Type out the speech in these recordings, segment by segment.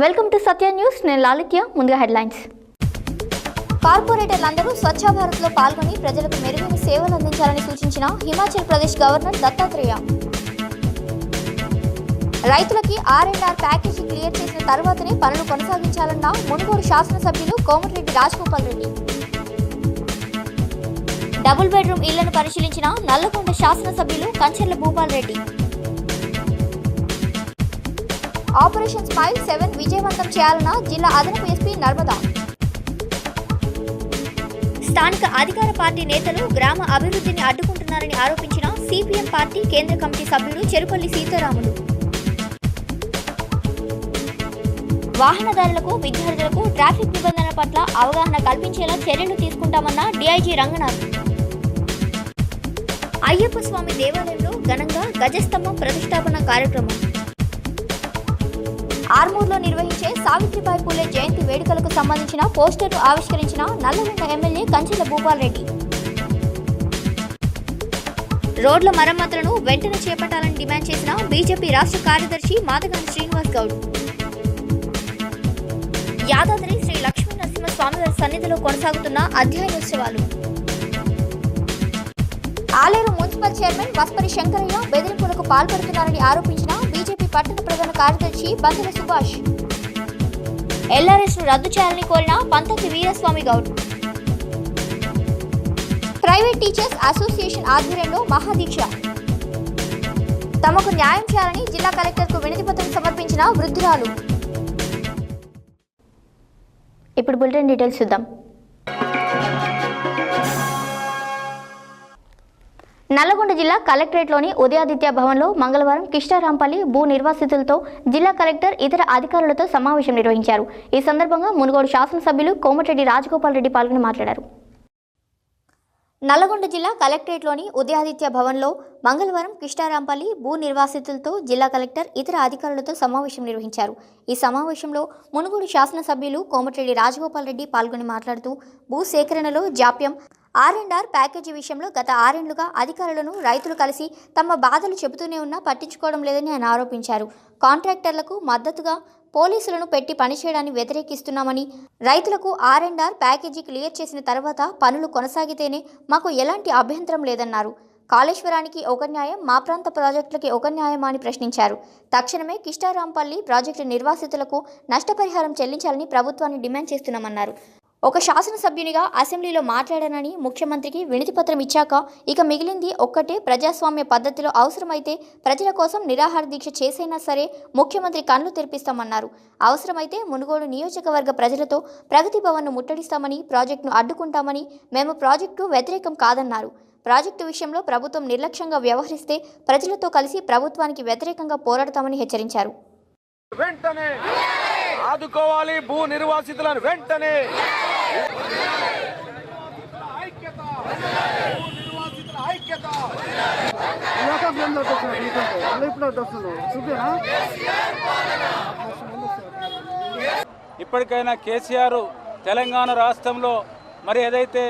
Welcome to Satya news. నేను లాలిత్య. ముందుగా headlines. కార్పొరేటర్లందరూ స్వచ్ఛ భారత్లో పాల్గొని ప్రజలకు మెరుగైన సేవలు అందించాలని సూచించిన హిమాచల్ ప్రదేశ్ గవర్నర్ దత్తాత్రేయ. రైతులకి R&R ప్యాకేజీ క్లియర్ చేసిన తర్వాతనే పనులు కొనసాగించాలన్న మునుగోడు శాసనసభ్యులు కోమటిరెడ్డి రాజగోపాల్ రెడ్డి. డబుల్ బెడ్రూమ్ ఇళ్లను పరిశీలించిన నల్లగొండ శాసనసభ్యులు కంచెర్ల భూపాల్ రెడ్డి. ఆపరేషన్ స్మైల్ 7 విజయవంతం చేయాలన్న జిల్లా అదనపు ఎస్పీ నర్మదా. స్థానిక అధికార పార్టీ నేతలు గ్రామ అభివృద్ధిని అడ్డుకుంటున్నారని ఆరోపించిన సిపిఎం పార్టీ కేంద్ర కమిటీ సభ్యుడు చెరుపల్లి సీతారాములు. వాహనదారులకు, విద్యార్థులకు ట్రాఫిక్ నిబంధనల పట్ల అవగాహన కల్పించేలా చర్యలు తీసుకుంటామన్న డీఐజీ రంగనాథ్. అయ్యప్ప స్వామి దేవాలయంలో ఘనంగా గజస్తంభం ప్రతిష్టాపన కార్యక్రమం. ఆర్మూర్లో నిర్వహించే సావిత్రిబాయి పూలే జయంతి వేడుకలకు సంబంధించిన పోస్టర్ను ఆవిష్కరించిన నల్లగొండ ఎమ్మెల్యే కంచెల భూపాల్ రెడ్డి. రోడ్ల మరమ్మతులను వెంటనే చేపట్టాలని డిమాండ్ చేసిన బీజేపీ రాష్ట్ర కార్యదర్శి మాదగాని శ్రీనివాస్ గౌడ్. యాదాద్రి శ్రీ లక్ష్మీ నరసింహస్వామివారి సన్నిధిలో కొనసాగుతున్న అధ్యయనోత్సవాలు. ఆలేరు మున్సిపల్ చైర్మన్ వస్పరి శంకరయ్య బెదిరింపులకు పాల్పడుతున్నారని ఆరోపించిన బీజేపీ పట్టణ ప్రధాన కార్యదర్శి బందెల సుభాష్. ఎల్ఆర్ఎస్ను రద్దు చేయాలని కోరిన Panthaki Veeraswamy Goud. Private teachers association ఆధ్వర్యంలో మహాదీక్ష. తమకు న్యాయం చేయాలని జిల్లా కలెక్టర్కు వినతిపత్రం సమర్పించిన వృద్ధురాలు. ఇప్పుడు బులెటిన్ డీటెయిల్స్ చూద్దాం. నల్లగొండ జిల్లా కలెక్టరేట్లోని ఉదయాదిత్య భవన్లో మంగళవారం కిష్టారాంపల్లి భూ నిర్వాసితులతో జిల్లా కలెక్టర్ ఇతర అధికారులతో సమావేశం నిర్వహించారు. ఈ సందర్భంగా మునుగోడు శాసనసభ్యులు కోమటిరెడ్డి రాజగోపాల్ రెడ్డి పాల్గొని మాట్లాడారు. నల్లగొండ జిల్లా కలెక్టరేట్లోని ఉదయాదిత్య భవన్లో మంగళవారం కిష్టారాంపల్లి భూ నిర్వాసితులతో జిల్లా కలెక్టర్ ఇతర అధికారులతో సమావేశం నిర్వహించారు. ఈ సమావేశంలో మునుగోడు శాసనసభ్యులు కోమటిరెడ్డి రాజగోపాల్ రెడ్డి పాల్గొని మాట్లాడుతూ భూ సేకరణలో జాప్యం, R&R ప్యాకేజీ విషయంలో గత 6 ఏళ్లుగా అధికారులను రైతులు కలిసి తమ బాధలు చెబుతూనే ఉన్నా పట్టించుకోవడం లేదని ఆయన ఆరోపించారు. కాంట్రాక్టర్లకు మద్దతుగా పోలీసులను పెట్టి పనిచేయడాన్ని వ్యతిరేకిస్తున్నామని, రైతులకు R&R ప్యాకేజీ క్లియర్ చేసిన తర్వాత పనులు కొనసాగితేనే మాకు ఎలాంటి అభ్యంతరం లేదన్నారు. కాళేశ్వరానికి ఒక న్యాయం, మా ప్రాంత ప్రాజెక్టులకి ఒక న్యాయమా అని ప్రశ్నించారు. తక్షణమే కిష్టారాంపల్లి ప్రాజెక్టు నిర్వాసితులకు నష్టపరిహారం చెల్లించాలని ప్రభుత్వాన్ని డిమాండ్ చేస్తున్నామన్నారు. ఒక శాసనసభ్యునిగా అసెంబ్లీలో మాట్లాడానని ముఖ్యమంత్రికి వినతిపత్రం ఇచ్చాక ఇక మిగిలింది ఒక్కటే, ప్రజాస్వామ్య పద్ధతిలో అవసరమైతే ప్రజల కోసం నిరాహార దీక్ష చేసైనా సరే ముఖ్యమంత్రి కళ్ళు తెరిపిస్తామన్నారు. అవసరమైతే మునుగోడు నియోజకవర్గ ప్రజలతో ప్రగతి భవన్ను ముట్టడిస్తామని, ప్రాజెక్టును అడ్డుకుంటామని, మేము ప్రాజెక్టు వ్యతిరేకం కాదన్నారు. ప్రాజెక్టు విషయంలో ప్రభుత్వం నిర్లక్ష్యంగా వ్యవహరిస్తే ప్రజలతో కలిసి ప్రభుత్వానికి వ్యతిరేకంగా పోరాడతామని హెచ్చరించారు. వెంటనే ఆదుకోవాలి భూ నిర్వాసితులను, వెంటనే ఇప్పటికైనా కేసీఆర్ తెలంగాణ రాష్ట్రంలో మరి ఏదైతే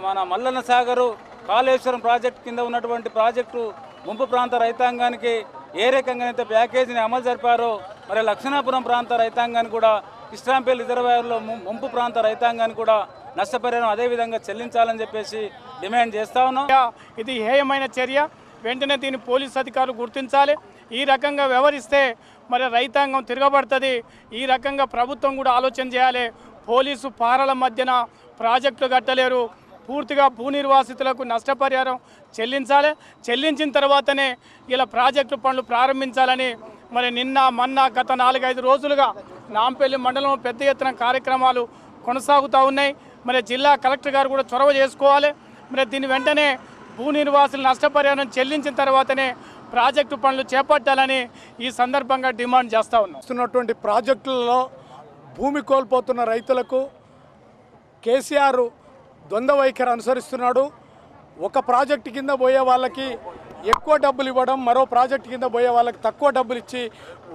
మన మల్లన్న సాగరు కాళేశ్వరం ప్రాజెక్టు కింద ఉన్నటువంటి ప్రాజెక్టు ముంపు ప్రాంత రైతాంగానికి ఏ రకంగా అయితే ప్యాకేజీని అమలు జరిపారో మరి లక్ష్మణాపురం ప్రాంత రైతాంగాన్ని కూడా, కిష్టారాంపల్లి రిజర్వాయర్లో ముంపు ప్రాంత రైతాంగాన్ని కూడా నష్టపరిహారం అదేవిధంగా చెల్లించాలని చెప్పేసి డిమాండ్ చేస్తా ఉన్నాం. ఇది హేయమైన చర్య, వెంటనే దీన్ని పోలీసు అధికారులు గుర్తించాలి. ఈ రకంగా వ్యవహరిస్తే మరి రైతాంగం తిరగబడుతుంది. ఈ రకంగా ప్రభుత్వం కూడా ఆలోచన చేయాలి. పోలీసు పారల మధ్యన ప్రాజెక్టులు కట్టలేరు. పూర్తిగా భూ నిర్వాసితులకు నష్టపరిహారం చెల్లించాలి. చెల్లించిన తర్వాతనే ఇలా ప్రాజెక్టు పనులు ప్రారంభించాలని మరి నిన్న మొన్న గత 4-5 రోజులుగా నాంపల్లి మండలంలో పెద్ద ఎత్తున కార్యక్రమాలు కొనసాగుతూ ఉన్నాయి. మరి జిల్లా కలెక్టర్ గారు కూడా చొరవ చేసుకోవాలి. మరి దీన్ని వెంటనే భూ నిర్వాసులు నష్టపరిహారం చెల్లించిన తర్వాతనే ప్రాజెక్టు పనులు చేపట్టాలని ఈ సందర్భంగా డిమాండ్ చేస్తూ ఉన్నాం. ప్రాజెక్టులలో భూమి కోల్పోతున్న రైతులకు కేసీఆర్ ద్వంద్వ వైఖరి అనుసరిస్తున్నాడు. ఒక ప్రాజెక్టు కింద పోయే వాళ్ళకి ఎక్కువ డబ్బులు ఇవ్వడం, మరో ప్రాజెక్టు కింద పోయే వాళ్ళకి తక్కువ డబ్బులు ఇచ్చి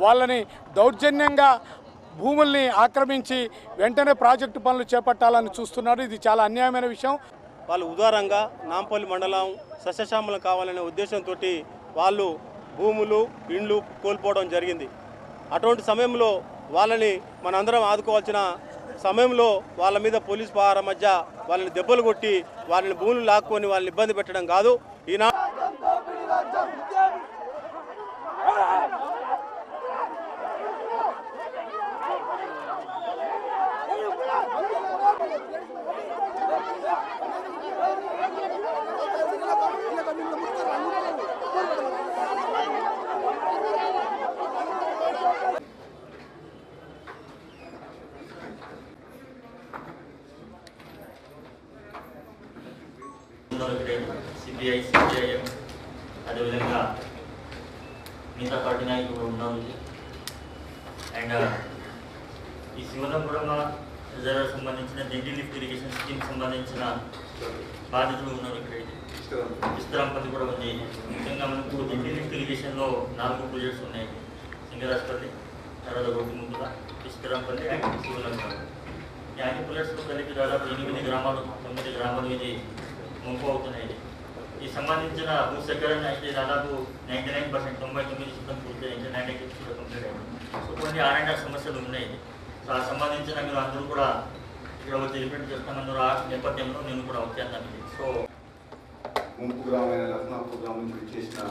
వాళ్ళని దౌర్జన్యంగా భూముల్ని ఆక్రమించి వెంటనే ప్రాజెక్టు పనులు చేపట్టాలని చూస్తున్నారు. ఇది చాలా అన్యాయమైన విషయం. వాళ్ళు ఉదారంగా నాంపల్లి మండలం సస్యశ్యామలం కావాలనే ఉద్దేశంతో వాళ్ళు భూములు, ఇండ్లు కోల్పోవడం జరిగింది. అటువంటి సమయంలో వాళ్ళని మనందరం ఆదుకోవాల్సిన సమయంలో వాళ్ళ మీద పోలీస్ పహారా మధ్య వాళ్ళని దెబ్బలు కొట్టి వాళ్ళని భూములు లాక్కొని వాళ్ళని ఇబ్బంది పెట్టడం కాదు. ఈనా సిపిఐ సిపిఐఎం అదేవిధంగా మిగతా పార్టీ నాయకులు కూడా ఉన్నారు. అండ్ ఈ శివనపురం రిజర్వ్ సంబంధించిన జెంటీ లిఫ్ట్ ఇరిగేషన్ స్కీమ్ సంబంధించిన బాధితులు ఉన్నారు. ఇక్కడ విస్తరాంపల్లి కూడా ఉంది. ముఖ్యంగా మనకు జెంటీ లిఫ్ట్ ఇరిగేషన్లో 4 ప్రాజెక్ట్స్ ఉన్నాయి. సింగరాజపల్లి, తర్వాత గోపిముద్దుల, విస్తరాంపల్లి అండ్ శివనపురం. ఈ 5 ప్రాజెక్ట్స్లో కలిపి దాదాపు 8 గ్రామాలు 9 గ్రామాలు ఇది ముంపు అవుతున్నాయి. ఈ సంబంధించిన భూసేకరణ అయితే దాదాపు 99% 99% పూర్తయింది. 96 కూడా కంప్లీట్ అయింది. సో కొన్ని R&R సమస్యలు ఉన్నాయి. సో ఆ సంబంధించిన మీరు అందరూ కూడా ఇక్కడ వచ్చి రిపీట్ చేస్తామన్నారు. ఆ నేపథ్యంలో నేను కూడా ఓకే అన్నాను. సో ముంపు గ్రామైన లక్నాపూర్ గ్రామం నుంచి విచ్చేసిన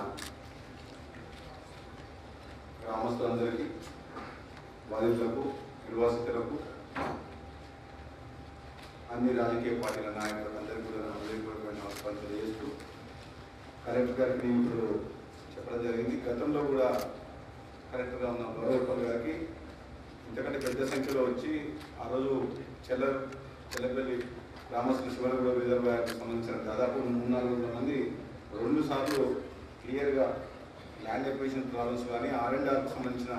గ్రామస్తులందరికీ, బాధితులకు, నిర్వాసితులకు, అన్ని రాజకీయ పార్టీల నాయకులకు అందరికీ కూడా హృదయపూర్వకమైన నమస్కారం తెలియజేస్తూ, కలెక్టర్ గారికి ఇప్పుడు చెప్పడం జరిగింది. గతంలో కూడా కలెక్టర్గా ఉన్న గౌరవపల్ గారికి ఇంతకంటే పెద్ద సంఖ్యలో వచ్చి ఆ రోజు చెల్లపల్లి గ్రామస్తుల శివనగూడ రిజర్వాయర్కి సంబంధించిన దాదాపు 300-400 మంది 2 సార్లు క్లియర్గా ల్యాండ్ ఎక్విజిషన్ ప్రాబ్లమ్స్ కానీ R&Rకి సంబంధించిన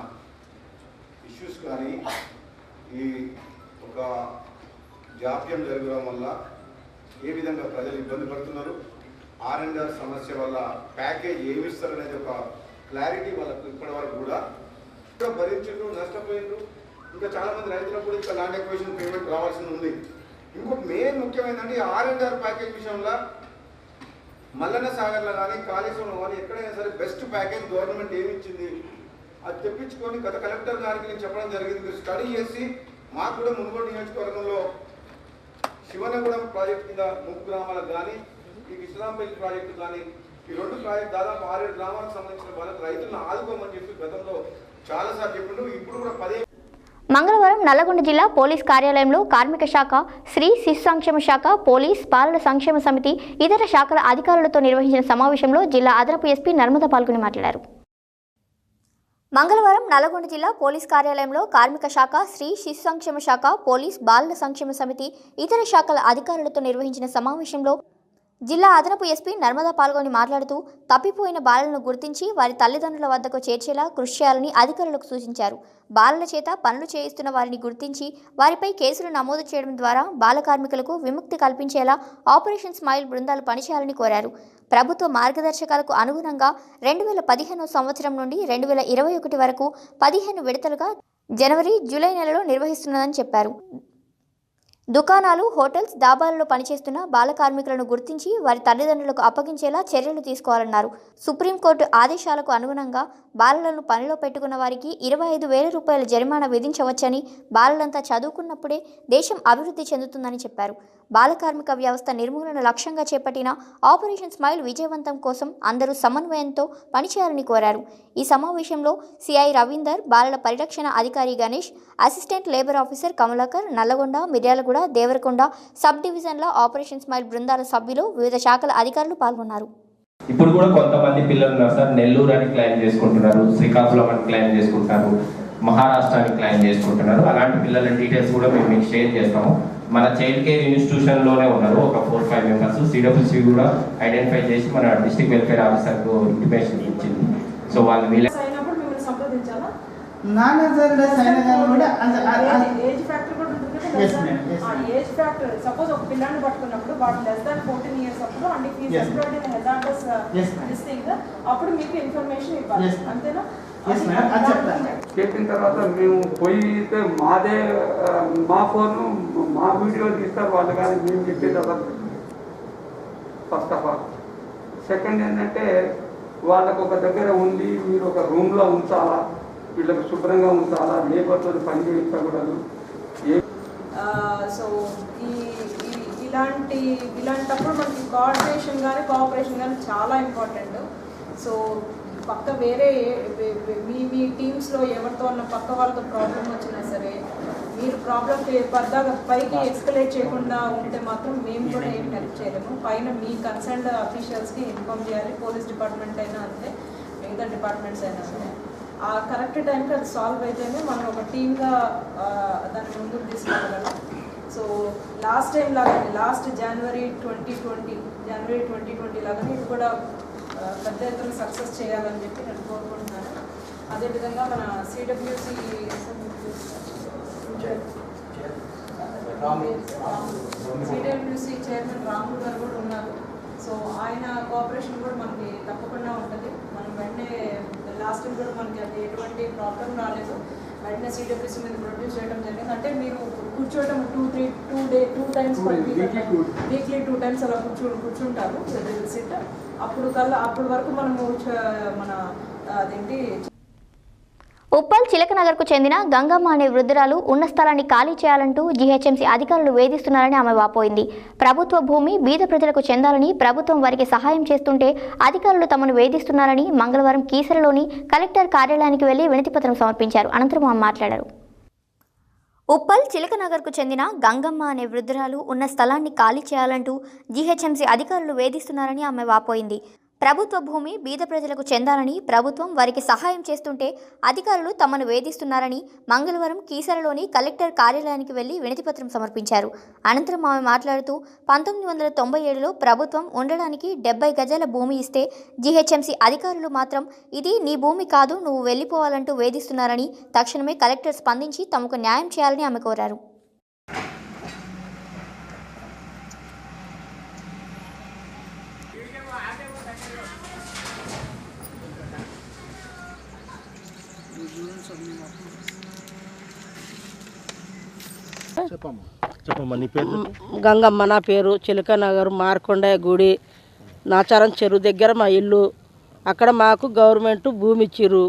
ఇష్యూస్ కానీ ఈ ఒక జాప్యం జరగడం వల్ల ఏ విధంగా ప్రజలు ఇబ్బంది పడుతున్నారు, R&R సమస్య వల్ల ప్యాకేజ్ ఏమి ఇస్తారనేది ఒక క్లారిటీ వాళ్ళకు ఇప్పటి వరకు కూడా భరించారు, నష్టపోయారు. ఇంకా చాలామంది రైతులకు కూడా ఇంకా ల్యాండ్ ఎక్విజిషన్ పేమెంట్ రావాల్సి ఉంది. ఇంకొక మెయిన్ ముఖ్యమైనది R&R ప్యాకేజ్ విషయంలో మల్లన్న సాగర్లో కానీ కాళేశ్వరంలో కానీ ఎక్కడైనా సరే బెస్ట్ ప్యాకేజ్ గవర్నమెంట్ ఏమి ఇచ్చింది అది తెప్పించుకొని గత కలెక్టర్ గారికి నేను చెప్పడం జరిగింది. మీరు స్టడీ చేసి మాకు కూడా మునుగోడు నియోజకవర్గంలో శివనగూడెం ప్రాజెక్టు కింద ముంపు గ్రామాలకు కానీ ఈ విశ్రాంపల్లి ప్రాజెక్టు కానీ ఈ 2 ప్రాజెక్టు దాదాపు 6-7 గ్రామాలకు సంబంధించిన వాళ్ళకి రైతులను ఆదుకోమని చెప్పి గతంలో చాలాసార్లు చెప్పిండు. ఇప్పుడు కూడా 10 మంగళవారం నల్లగొండ జిల్లా పోలీస్ కార్యాలయంలో కార్మిక శాఖ, స్త్రీ శిశు సంక్షేమ శాఖ, పోలీస్, బాలల సంక్షేమ సమితి, ఇతర శాఖల అధికారులతో నిర్వహించిన సమావేశంలో జిల్లా అదనపు ఎస్పీ నర్మద పాల్గొని మాట్లాడారు. మంగళవారం నల్లగొండ జిల్లా పోలీస్ కార్యాలయంలో కార్మిక శాఖ, స్త్రీ శిశు సంక్షేమ శాఖ, పోలీస్, బాలల సంక్షేమ సమితి, ఇతర శాఖల అధికారులతో నిర్వహించిన సమావేశంలో జిల్లా అదనపు ఎస్పీ నర్మద పాల్గొని మాట్లాడుతూ తప్పిపోయిన బాలలను గుర్తించి వారి తల్లిదండ్రుల వద్దకు చేర్చేలా కృషి చేయాలని అధికారులకు సూచించారు. బాలల చేత పనులు చేయిస్తున్న వారిని గుర్తించి వారిపై కేసులు నమోదు చేయడం ద్వారా బాల కార్మికులకు విముక్తి కల్పించేలా ఆపరేషన్ స్మైల్ బృందాలు పనిచేయాలని కోరారు. ప్రభుత్వ మార్గదర్శకాలకు అనుగుణంగా 2015 సంవత్సరం నుండి 2021 వరకు 15 విడతలుగా జనవరి, జూలై నెలలో నిర్వహిస్తున్నదని చెప్పారు. దుకాణాలు, హోటల్స్, దాబాలలో పనిచేస్తున్న బాల కార్మికులను గుర్తించి వారి తల్లిదండ్రులకు అప్పగించేలా చర్యలు తీసుకోవాలన్నారు. సుప్రీంకోర్టు ఆదేశాలకు అనుగుణంగా బాలలను పనిలో పెట్టుకున్న వారికి 25,000 రూపాయల జరిమానా విధించవచ్చని, బాలలంతా చదువుకున్నప్పుడే దేశం అభివృద్ధి చెందుతుందని చెప్పారు. బాల కార్మిక వ్యవస్థ నిర్మూలన లక్ష్యంగా చేపట్టిన ఆపరేషన్ స్మైల్ విజయవంతం కోసం అందరూ సమన్వయంతో పనిచేయాలని కోరారు. ఈ సమావేశంలో సిఐ రవీందర్, బాలల పరిరక్షణ అధికారి Ganesh, assistant labour officer Kamalakar, Nalgonda, Miryalaguda, Devarakonda sub డివిజన్ల ఆపరేషన్ స్మైల్ బృందాల సభ్యులు, వివిధ శాఖల అధికారులు పాల్గొన్నారు. ఇప్పుడు కూడా కొంతమంది పిల్లలు ఉన్నారు సార్, నెల్లూరు అని క్లెయిమ్ చేసుకుంటున్నారు, శ్రీకాకుళం అని క్లెయిమ్ చేసుకుంటున్నారు, మహారాష్ట్ర అని క్లెయిమ్ చేసుకుంటున్నారు. అలాంటి పిల్లల డీటెయిల్స్ కూడా మేము మీకు షేర్ చేస్తాము. మన చైల్డ్ కేర్ ఇన్స్టిట్యూషన్లోనే ఉన్నారు ఒక 4-5 మెంబర్స్. సిడబ్ల్యూసీ కూడా ఐడెంటిఫై చేసి మన డిస్ట్రిక్ట్ వెల్ఫేర్ ఆఫీసర్కు ఇంటిమేషన్ ఇచ్చింది. సో వాళ్ళు వీళ్ళ ఏజ్ ఫ్యాక్టర్ కూడా ఉంటుంది కదా. ఏజ్ ఫ్యాక్టర్ సపోజ్ ఒక పిల్లాన్ని పట్టుకున్నప్పుడు వాడు లెస్ దాన్ 14 years అప్పుడు and if is employed in hazardous this thing అప్పుడు మీకు ఇన్ఫర్మేషన్ ఇవ్వాలి. అంతేనా? చెప్పిన తర్వాత మేము పోయితే మాదే మా ఫోను మా వీడియో తీస్తారు వాళ్ళు, కానీ మేము చెప్పేది అసలు ఫస్ట్ ఆఫ్ ఆల్. సెకండ్ ఏంటంటే వాళ్ళకు ఒక దగ్గర ఉండి మీరు ఒక రూమ్లో ఉంచాలా, వీళ్ళకి శుభ్రంగా ఉంచాలా, లేబర్తో పని చేయించకూడదు. సో ఇలాంటప్పుడు మనకి కోఆర్డినేషన్ కానీ కోఆపరేషన్ కానీ చాలా ఇంపార్టెంట్. సో పక్క వేరే మీ టీమ్స్లో ఎవరితో ఉన్న పక్క వాళ్ళతో ప్రాబ్లం వచ్చినా సరే మీరు ప్రాబ్లం పద్దాగా పైకి ఎక్స్కలేట్ చేయకుండా ఉంటే మాత్రం మేము కూడా ఏం హెల్ప్ చేయలేము. పైన మీ కన్సర్న్డ్ అఫీషియల్స్కి ఇన్ఫార్మ్ చేయాలి. పోలీస్ డిపార్ట్మెంట్ అయినా అంతే, మిగతా డిపార్ట్మెంట్స్ అయినా అంతే. ఆ కరెక్ట్ టైంకి అది సాల్వ్ అయితేనే మనం ఒక టీమ్గా దాన్ని ముందుకు తీసుకెళ్ళగలం. సో లాస్ట్ టైం లాగానే జనవరి 2020 లాగానే ఇది కూడా పెద్ద ఎత్తున సక్సెస్ చేయాలని చెప్పి నేను కోరుకుంటున్నాను. అదేవిధంగా మన సిడబ్ల్యూసి చైర్మన్ రాములు గారు కూడా ఉన్నారు. సో ఆయన కోఆపరేషన్ కూడా మనకి తప్పకుండా ఉంటుంది. మనం వెంటనే లాస్ట్ టైం కూడా మనకి అది ఎటువంటి ప్రాబ్లం రాలేదు. వెంటనే సిడబ్ల్యూసి మీద ప్రొడ్యూస్ చేయడం జరిగింది. అంటే మీరు కూర్చోవడం టూ టైమ్స్ వీక్లీ 2 times అలా కూర్చుంటారు సిట్. అప్పుడు వరకు మనము మన అదేంటి ఉప్పల్ చిలకనగర్కు చెందిన గంగమ్మ అనే వృద్ధురాలు ఉన్న స్థలాన్ని ఖాళీ చేయాలంటూ జీహెచ్ఎంసీ అధికారులు వేధిస్తున్నారని ఆమె వాపోయింది. ప్రభుత్వ భూమి బీద ప్రజలకు చెందాలని ప్రభుత్వం వారికి సహాయం చేస్తుంటే అధికారులు తమను వేధిస్తున్నారని మంగళవారం కీసరలోని కలెక్టర్ కార్యాలయానికి వెళ్లి వినతిపత్రం సమర్పించారు. అనంతరం ఆమె మాట్లాడారు. ఉప్పల్ చిలకనగర్కు చెందిన గంగమ్మ అనే వృద్ధురాలు ఉన్న స్థలాన్ని ఖాళీ చేయాలంటూ జీహెచ్ఎంసీ అధికారులు వేధిస్తున్నారని ఆమె వాపోయింది. ప్రభుత్వ భూమి బీద ప్రజలకు చెందాలని ప్రభుత్వం వారికి సహాయం చేస్తుంటే అధికారులు తమను వేధిస్తున్నారని మంగళవారం కీసరలోని కలెక్టర్ కార్యాలయానికి వెళ్లి వినతిపత్రం సమర్పించారు. అనంతరం ఆమె మాట్లాడుతూ 1997లో ప్రభుత్వం ఉండడానికి 70 గజాల భూమి ఇస్తే జీహెచ్ఎంసీ అధికారులు మాత్రం ఇది నీ భూమి కాదు, నువ్వు వెళ్లిపోవాలంటూ వేధిస్తున్నారని తక్షణమే కలెక్టర్ స్పందించి తమకు న్యాయం చేయాలని ఆమె కోరారు. గంగమ్మ నా పేరు. చిలకనగర్ మార్కొండయ్య గుడి నాచారం చెరువు దగ్గర మా ఇల్లు. అక్కడ మాకు గవర్నమెంట్ భూమి ఇచ్చిర్రు.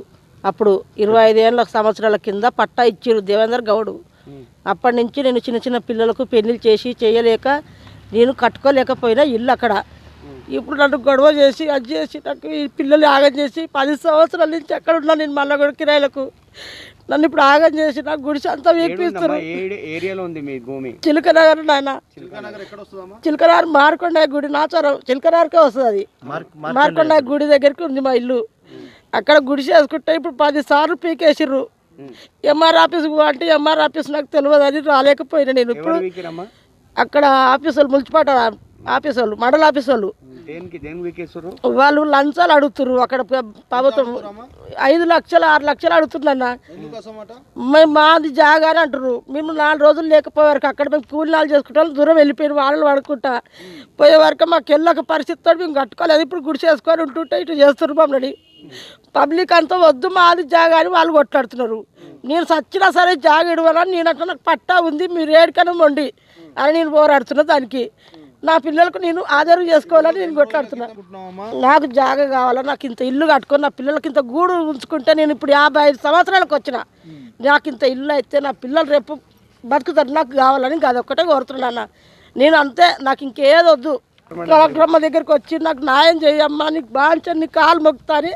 అప్పుడు 25 సంవత్సరాల కింద పట్టా ఇచ్చిర్రు దేవేందర్ గౌడ్. అప్పటి నుంచి నేను చిన్న చిన్న పిల్లలకు పెళ్లిళ్ళు చేయలేక నేను కట్టుకోలేకపోయినా ఇల్లు అక్కడ. ఇప్పుడు నన్ను గొడవ చేసి అది చేసి నాకు ఈ పిల్లలు ఆగం చేసి 10 సంవత్సరాల నుంచి ఎక్కడ ఉన్నా నేను మళ్ళీ కూడా కిరాయిలకు నన్ను ఇప్పుడు ఆగం చేసి నాకు గుడిసి అంతా వేపిస్తారు. చిలకనగర్ నాయన, చిలకనగర్ మార్కొండయ్య గుడి నాచారం చిలకనగర్కే వస్తుంది. అది మార్కొండయ్య గుడి దగ్గరికి ఉంది మా ఇల్లు. అక్కడ గుడిసి వేసుకుంటే ఇప్పుడు 10 సార్లు పీకేసిర్రు. ఎంఆర్ ఆఫీస్ అంటే ఎంఆర్ ఆఫీస్ నాకు తెలియదు, అది రాలేకపోయినా నేను. ఇప్పుడు అక్కడ ఆఫీసులు మున్సిపాలిటీ ఆఫీసు మండల ఆఫీసు వాళ్ళు లంచాలు అడుగుతుర్రు. అక్కడ ప్రభుత్వం 5 లక్షలు 6 లక్షలు అడుగుతుందన్న. మేము మాది జాగా అని అంటారు. మేము 4 రోజులు లేకపోయేవారు అక్కడ మేము కూలినాలు చేసుకుంటాం. దూరం వెళ్ళిపోయిన వాళ్ళు పడుకుంటా పోయే వరకు మాకు వెళ్ళక పరిస్థితితో మేము కట్టుకోలేదు. ఇప్పుడు గుడి చేసుకొని ఉంటుంటే ఇటు చేస్తున్నారు మమ్మల్ని. పబ్లిక్ అంతా వద్దు మాది జాగా అని వాళ్ళు కొట్లాడుతున్నారు. నేను సచ్చినా సరే జాగా ఇవ్వాలని నేను అట్లా నాకు పట్టా ఉంది, మీరు ఏడికైనా వండి అని నేను పోరాడుతున్నా. దానికి నా పిల్లలకు నేను ఆధారం చేసుకోవాలని నేను కొట్లాడుతున్నా. నాకు జాగా కావాలా, నాకు ఇంత ఇల్లు కట్టుకొని నా పిల్లలకి ఇంత గూడు ఉంచుకుంటే నేను ఇప్పుడు 55 సంవత్సరాలకు వచ్చిన. నాకు ఇంత ఇల్లు అయితే నా పిల్లలు రేపు బతుకుతారు, నాకు కావాలని అదొక్కటే కోరుతున్నాను నేను. అంతే, నాకు ఇంకేది వద్దు. కలెక్టరమ్మ దగ్గరికి వచ్చి నాకు న్యాయం చేయమ్మా, నీకు బాగా నీ కాలు మొక్కుతా అని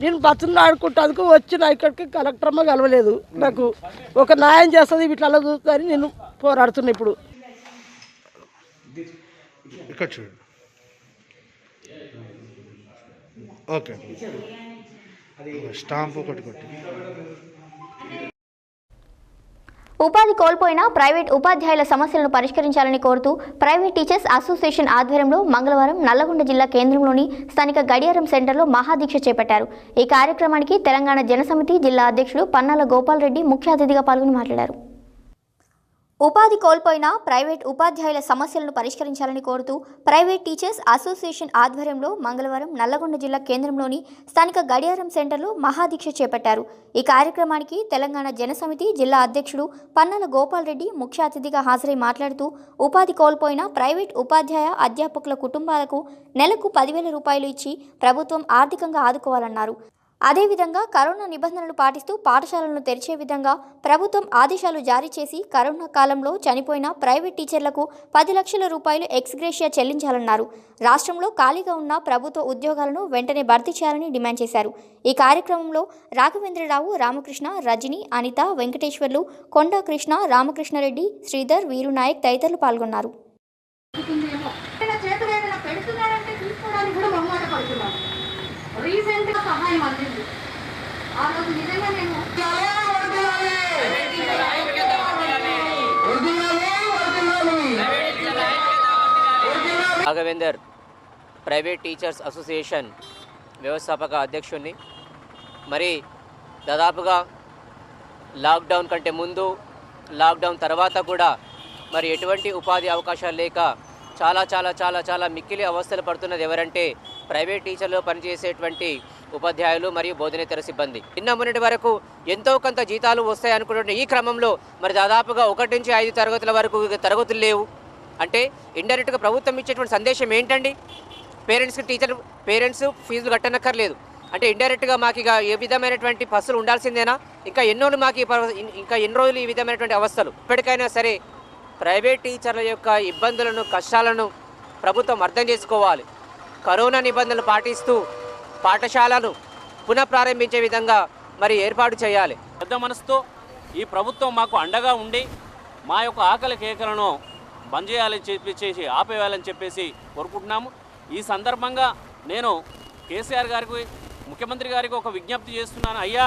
నేను బతులు ఆడుకుంటానికి వచ్చిన. ఇక్కడికి కలెక్టరమ్మ కలవలేదు. నాకు ఒక న్యాయం చేస్తుంది వీటిలో చూస్తుందని నేను పోరాడుతున్నా. ఇప్పుడు ఇక్కడ చూడండి. ఓకే, స్టాంప్ ఒకటి కొట్టి. ఉపాధి కోల్పోయిన ప్రైవేట్ ఉపాధ్యాయుల సమస్యలను పరిష్కరించాలని కోరుతూ ప్రైవేట్ టీచర్స్ అసోసియేషన్ ఆధ్వర్యంలో మంగళవారం నల్లగొండ జిల్లా కేంద్రంలోని స్థానిక గడియారం సెంటర్లో మహాదీక్ష చేపట్టారు. ఈ కార్యక్రమానికి తెలంగాణ జనసమితి జిల్లా అధ్యక్షుడు పన్నాల గోపాల్ రెడ్డి ముఖ్య అతిథిగా పాల్గొని మాట్లాడారు. ఉపాధి కోల్పోయిన ప్రైవేట్ ఉపాధ్యాయుల సమస్యలను పరిష్కరించాలని కోరుతూ ప్రైవేట్ టీచర్స్ అసోసియేషన్ ఆధ్వర్యంలో మంగళవారం నల్లగొండ జిల్లా కేంద్రంలోని స్థానిక గడియారం సెంటర్లో మహాదీక్ష చేపట్టారు. ఈ కార్యక్రమానికి తెలంగాణ జనసమితి జిల్లా అధ్యక్షుడు పన్నాల గోపాల్ రెడ్డి ముఖ్య అతిథిగా హాజరై మాట్లాడుతూ ఉపాధి కోల్పోయిన ప్రైవేట్ ఉపాధ్యాయ అధ్యాపకుల కుటుంబాలకు నెలకు 10,000 రూపాయలు ఇచ్చి ప్రభుత్వం ఆర్థికంగా ఆదుకోవాలన్నారు. అదేవిధంగా కరోనా నిబంధనలు పాటిస్తూ పాఠశాలలను తెరిచే విధంగా ప్రభుత్వం ఆదేశాలు జారీ చేసి కరోనా కాలంలో చనిపోయిన ప్రైవేట్ టీచర్లకు 10 లక్షల రూపాయలు ఎక్స్గ్రేషియా చెల్లించాలన్నారు. రాష్ట్రంలో ఖాళీగా ఉన్న ప్రభుత్వ ఉద్యోగాలను వెంటనే భర్తీ చేయాలని డిమాండ్ చేశారు. ఈ కార్యక్రమంలో రాఘవేంద్రరావు, రామకృష్ణ, రజని, అనిత, వెంకటేశ్వర్లు, కొండా కృష్ణ, రామకృష్ణారెడ్డి, శ్రీధర్, వీరునాయక్ తదితరులు పాల్గొన్నారు. రీసెంట్గా సహాయం అందింది. ఆ రోజు నిజంగా నేను రాఘవేందర్ ప్రైవేట్ టీచర్స్ అసోసియేషన్ వ్యవస్థాపక అధ్యక్షుడిని. మరి దాదాపుగా లాక్డౌన్ కంటే ముందు, లాక్డౌన్ తర్వాత కూడా మరి ఎటువంటి ఉపాధి అవకాశాలు లేక చాలా చాలా చాలా చాలా మిక్కిలి అవస్థలు పడుతున్నది ఎవరంటే ప్రైవేట్ టీచర్లో పనిచేసేటువంటి ఉపాధ్యాయులు మరియు బోధనేతర సిబ్బంది. నిన్న మొన్నటి వరకు ఎంతో కొంత జీతాలు వస్తాయి అనుకుంటున్న ఈ క్రమంలో మరి దాదాపుగా 1 నుంచి 5 తరగతుల వరకు తరగతులు లేవు. అంటే ఇండైరెక్ట్గా ప్రభుత్వం ఇచ్చేటువంటి సందేశం ఏంటండి? పేరెంట్స్ ఫీజులు కట్టనక్కర్లేదు అంటే ఇండైరెక్ట్గా మాకు ఇక ఏ విధమైనటువంటి పస్సులు ఉండాల్సిందేనా? ఇంకా ఎన్ని రోజులు ఈ విధమైనటువంటి అవస్థలు? ఇప్పటికైనా సరే ప్రైవేట్ టీచర్ల యొక్క ఇబ్బందులను, కష్టాలను ప్రభుత్వం అర్థం చేసుకోవాలి. కరోనా నిబంధనలు పాటిస్తూ పాఠశాలను పునఃప్రారంభించే విధంగా మరి ఏర్పాటు చేయాలి. పెద్ద మనసుతో ఈ ప్రభుత్వం మాకు అండగా ఉండి మా యొక్క ఆకలి కేకలను బంద్ చేయాలని చెప్పేసి ఆపేయాలని చెప్పేసి కోరుకుంటున్నాము. ఈ సందర్భంగా నేను కేసీఆర్ గారికి, ముఖ్యమంత్రి గారికి ఒక విజ్ఞప్తి చేస్తున్నాను. అయ్యా,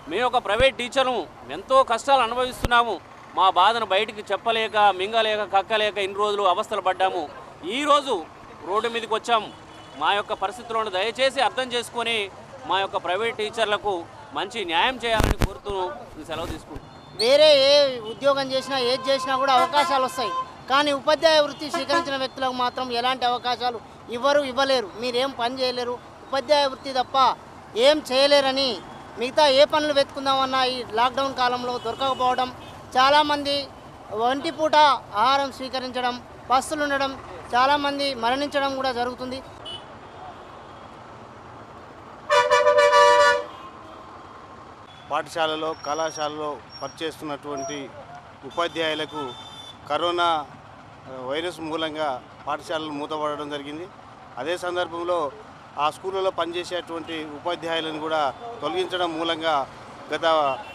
మేము ఒక ప్రైవేట్ టీచర్ను ఎంతో కష్టాలు అనుభవిస్తున్నాము. మా బాధను బయటికి చెప్పలేక, మింగలేక, కక్కలేక ఇన్ని రోజులు అవస్థలు పడ్డాము. ఈరోజు రోడ్డు మీదకి వచ్చాము. మా యొక్క పరిస్థితులను దయచేసి అర్థం చేసుకొని మా యొక్క ప్రైవేట్ టీచర్లకు మంచి న్యాయం చేయాలని కోరుతూ సెలవు తీసుకుంటాం. వేరే ఏ ఉద్యోగం చేసినా, ఏది చేసినా కూడా అవకాశాలు వస్తాయి. కానీ ఉపాధ్యాయ వృత్తి స్వీకరించిన వ్యక్తులకు మాత్రం ఎలాంటి అవకాశాలు ఇవ్వలేరు. మీరేం పని చేయలేరు, ఉపాధ్యాయ వృత్తి తప్ప ఏం చేయలేరని మిగతా ఏ పనులు వెతుకుందామన్నా ఈ లాక్డౌన్ కాలంలో దొరకకపోవడం, చాలామంది ఒంటిపూట ఆహారం స్వీకరించడం, పస్తులు ఉండడం, చాలామంది మరణించడం కూడా జరుగుతుంది. పాఠశాలలో, కళాశాలలో పనిచేస్తున్నటువంటి ఉపాధ్యాయులకు కరోనా వైరస్ మూలంగా పాఠశాలలు మూతపడడం జరిగింది. అదే సందర్భంలో ఆ స్కూళ్ళలో పనిచేసేటువంటి ఉపాధ్యాయులను కూడా తొలగించడం మూలంగా గత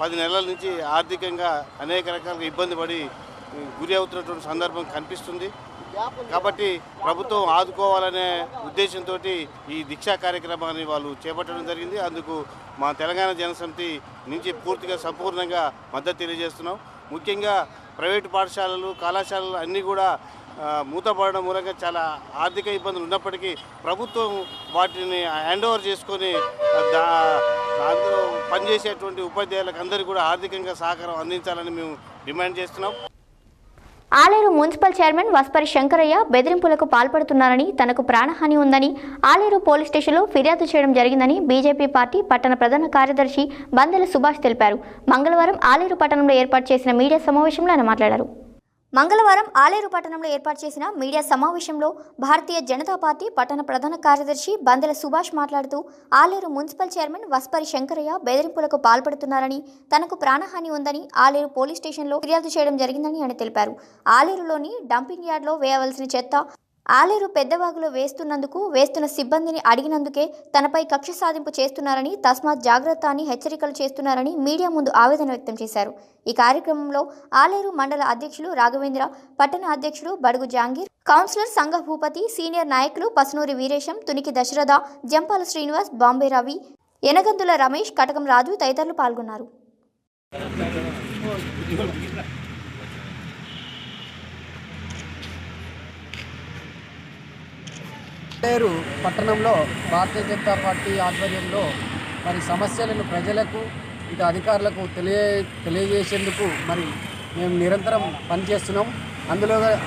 10 నెలల నుంచి ఆర్థికంగా అనేక రకాలుగా ఇబ్బంది పడి గురి అవుతున్నటువంటి సందర్భం కనిపిస్తుంది. కాబట్టి ప్రభుత్వం ఆదుకోవాలనే ఉద్దేశంతో ఈ దీక్షా కార్యక్రమాన్ని వాళ్ళు చేపట్టడం జరిగింది. అందుకు మా తెలంగాణ జనసమితి నుంచి పూర్తిగా సంపూర్ణంగా మద్దతు తెలియజేస్తున్నాం. ముఖ్యంగా ప్రైవేటు పాఠశాలలు, కళాశాలలు అన్నీ కూడా మూతపడడం మూలంగా చాలా ఆర్థిక ఇబ్బందులు ఉన్నప్పటికీ ప్రభుత్వం వాటిని హ్యాండ్ ఓవర్ చేసుకొని అందులో పనిచేసేటువంటి ఉపాధ్యాయులకు అందరికీ కూడా ఆర్థికంగా సహకారం అందించాలని మేము డిమాండ్ చేస్తున్నాం. ఆలేరు మున్సిపల్ చైర్మన్ వస్పరి శంకరయ్య బెదిరింపులకు పాల్పడుతున్నారని, తనకు ప్రాణహాని ఉందని ఆలేరు పోలీస్ స్టేషన్లో ఫిర్యాదు చేయడం జరిగిందని బీజేపీ పార్టీ పట్టణ ప్రధాన కార్యదర్శి బందెల సుభాష్ తెలిపారు. మంగళవారం ఆలేరు పట్టణంలో ఏర్పాటు చేసిన మీడియా సమావేశంలో ఆయన మాట్లాడారు. మంగళవారం ఆలేరు పట్టణంలో ఏర్పాటు చేసిన మీడియా సమావేశంలో భారతీయ జనతా పార్టీ పట్టణ ప్రధాన కార్యదర్శి బందెల సుభాష్ మాట్లాడుతూ ఆలేరు మున్సిపల్ చైర్మన్ వస్పరి శంకరయ్య బెదిరింపులకు పాల్పడుతున్నారని, తనకు ప్రాణహాని ఉందని ఆలేరు పోలీస్ స్టేషన్లో ఫిర్యాదు చేయడం జరిగిందని ఆయన తెలిపారు. ఆలేరులోని డంపింగ్ యార్డ్లో వేయవలసిన చెత్త ఆలేరు పెద్దవాగులో వేస్తున్న సిబ్బందిని అడిగినందుకే తనపై కక్ష సాధింపు చేస్తున్నారని, తస్మాత్ జాగ్రత్త అని హెచ్చరికలు చేస్తున్నారని మీడియా ముందు ఆవేదన వ్యక్తం చేశారు. ఈ కార్యక్రమంలో ఆలేరు మండల అధ్యక్షులు రాఘవేంద్ర, పట్టణ అధ్యక్షుడు బడుగు జాంగీర్, కౌన్సిలర్ సంఘ భూపతి, సీనియర్ నాయకులు పసునూరి వీరేశం, తునికి దశరథ, జంపాల శ్రీనివాస్, బాంబే రవి, ఎనగందుల రమేష్, కటకం రాజు తదితరులు పాల్గొన్నారు. ఆలేరు పట్టణంలో భారతీయ జనతా పార్టీ ఆధ్వర్యంలో మరి సమస్యలను ప్రజలకు, ఇక అధికారులకు తెలియజేసేందుకు మరి మేము నిరంతరం పనిచేస్తున్నాం.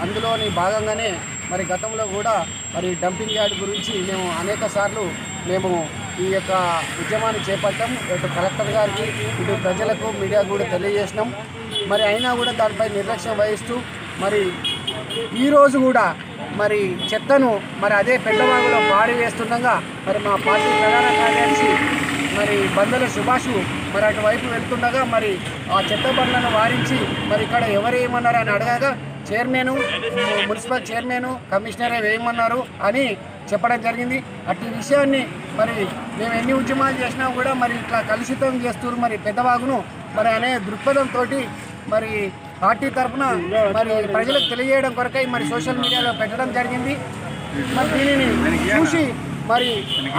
అందులోని భాగంగానే మరి గతంలో కూడా మరి డంపింగ్ యార్డ్ గురించి మేము అనేక సార్లు ఈ యొక్క ఉద్యమాన్ని చేపట్టాం. ఇటు కలెక్టర్ గారికి, ఇటు ప్రజలకు, మీడియా కూడా తెలియజేసినాం. మరి అయినా కూడా దానిపై నిర్లక్ష్యం వహిస్తూ మరి ఈరోజు కూడా మరి చెత్తను మరి అదే పెద్దవాగులో పాడి వేస్తుండగా మరి మా పార్టీ ప్రధాన కార్యదర్శి మరి బందల సుభాష్ మరి అటువైపు వెళ్తుండగా మరి ఆ చెత్త బండ్లను వారించి మరి ఇక్కడ ఎవరు ఏమన్నారు అని అడగగా చైర్మన్, మున్సిపల్ చైర్మన్, కమిషనరే వేయమన్నారు అని చెప్పడం జరిగింది. అట్టి విషయాన్ని మరి మేము ఎన్ని ఉద్యమాలు చేసినా కూడా మరి ఇట్లా కలుషితం చేస్తున్నారు మరి పెద్దవాగును మరి అనే దృక్పథంతో మరి పార్టీ తరఫున మరి ప్రజలకు తెలియజేయడం కొరకై మరి సోషల్ మీడియాలో పెట్టడం జరిగింది. మరి దీనిని చూసి మరి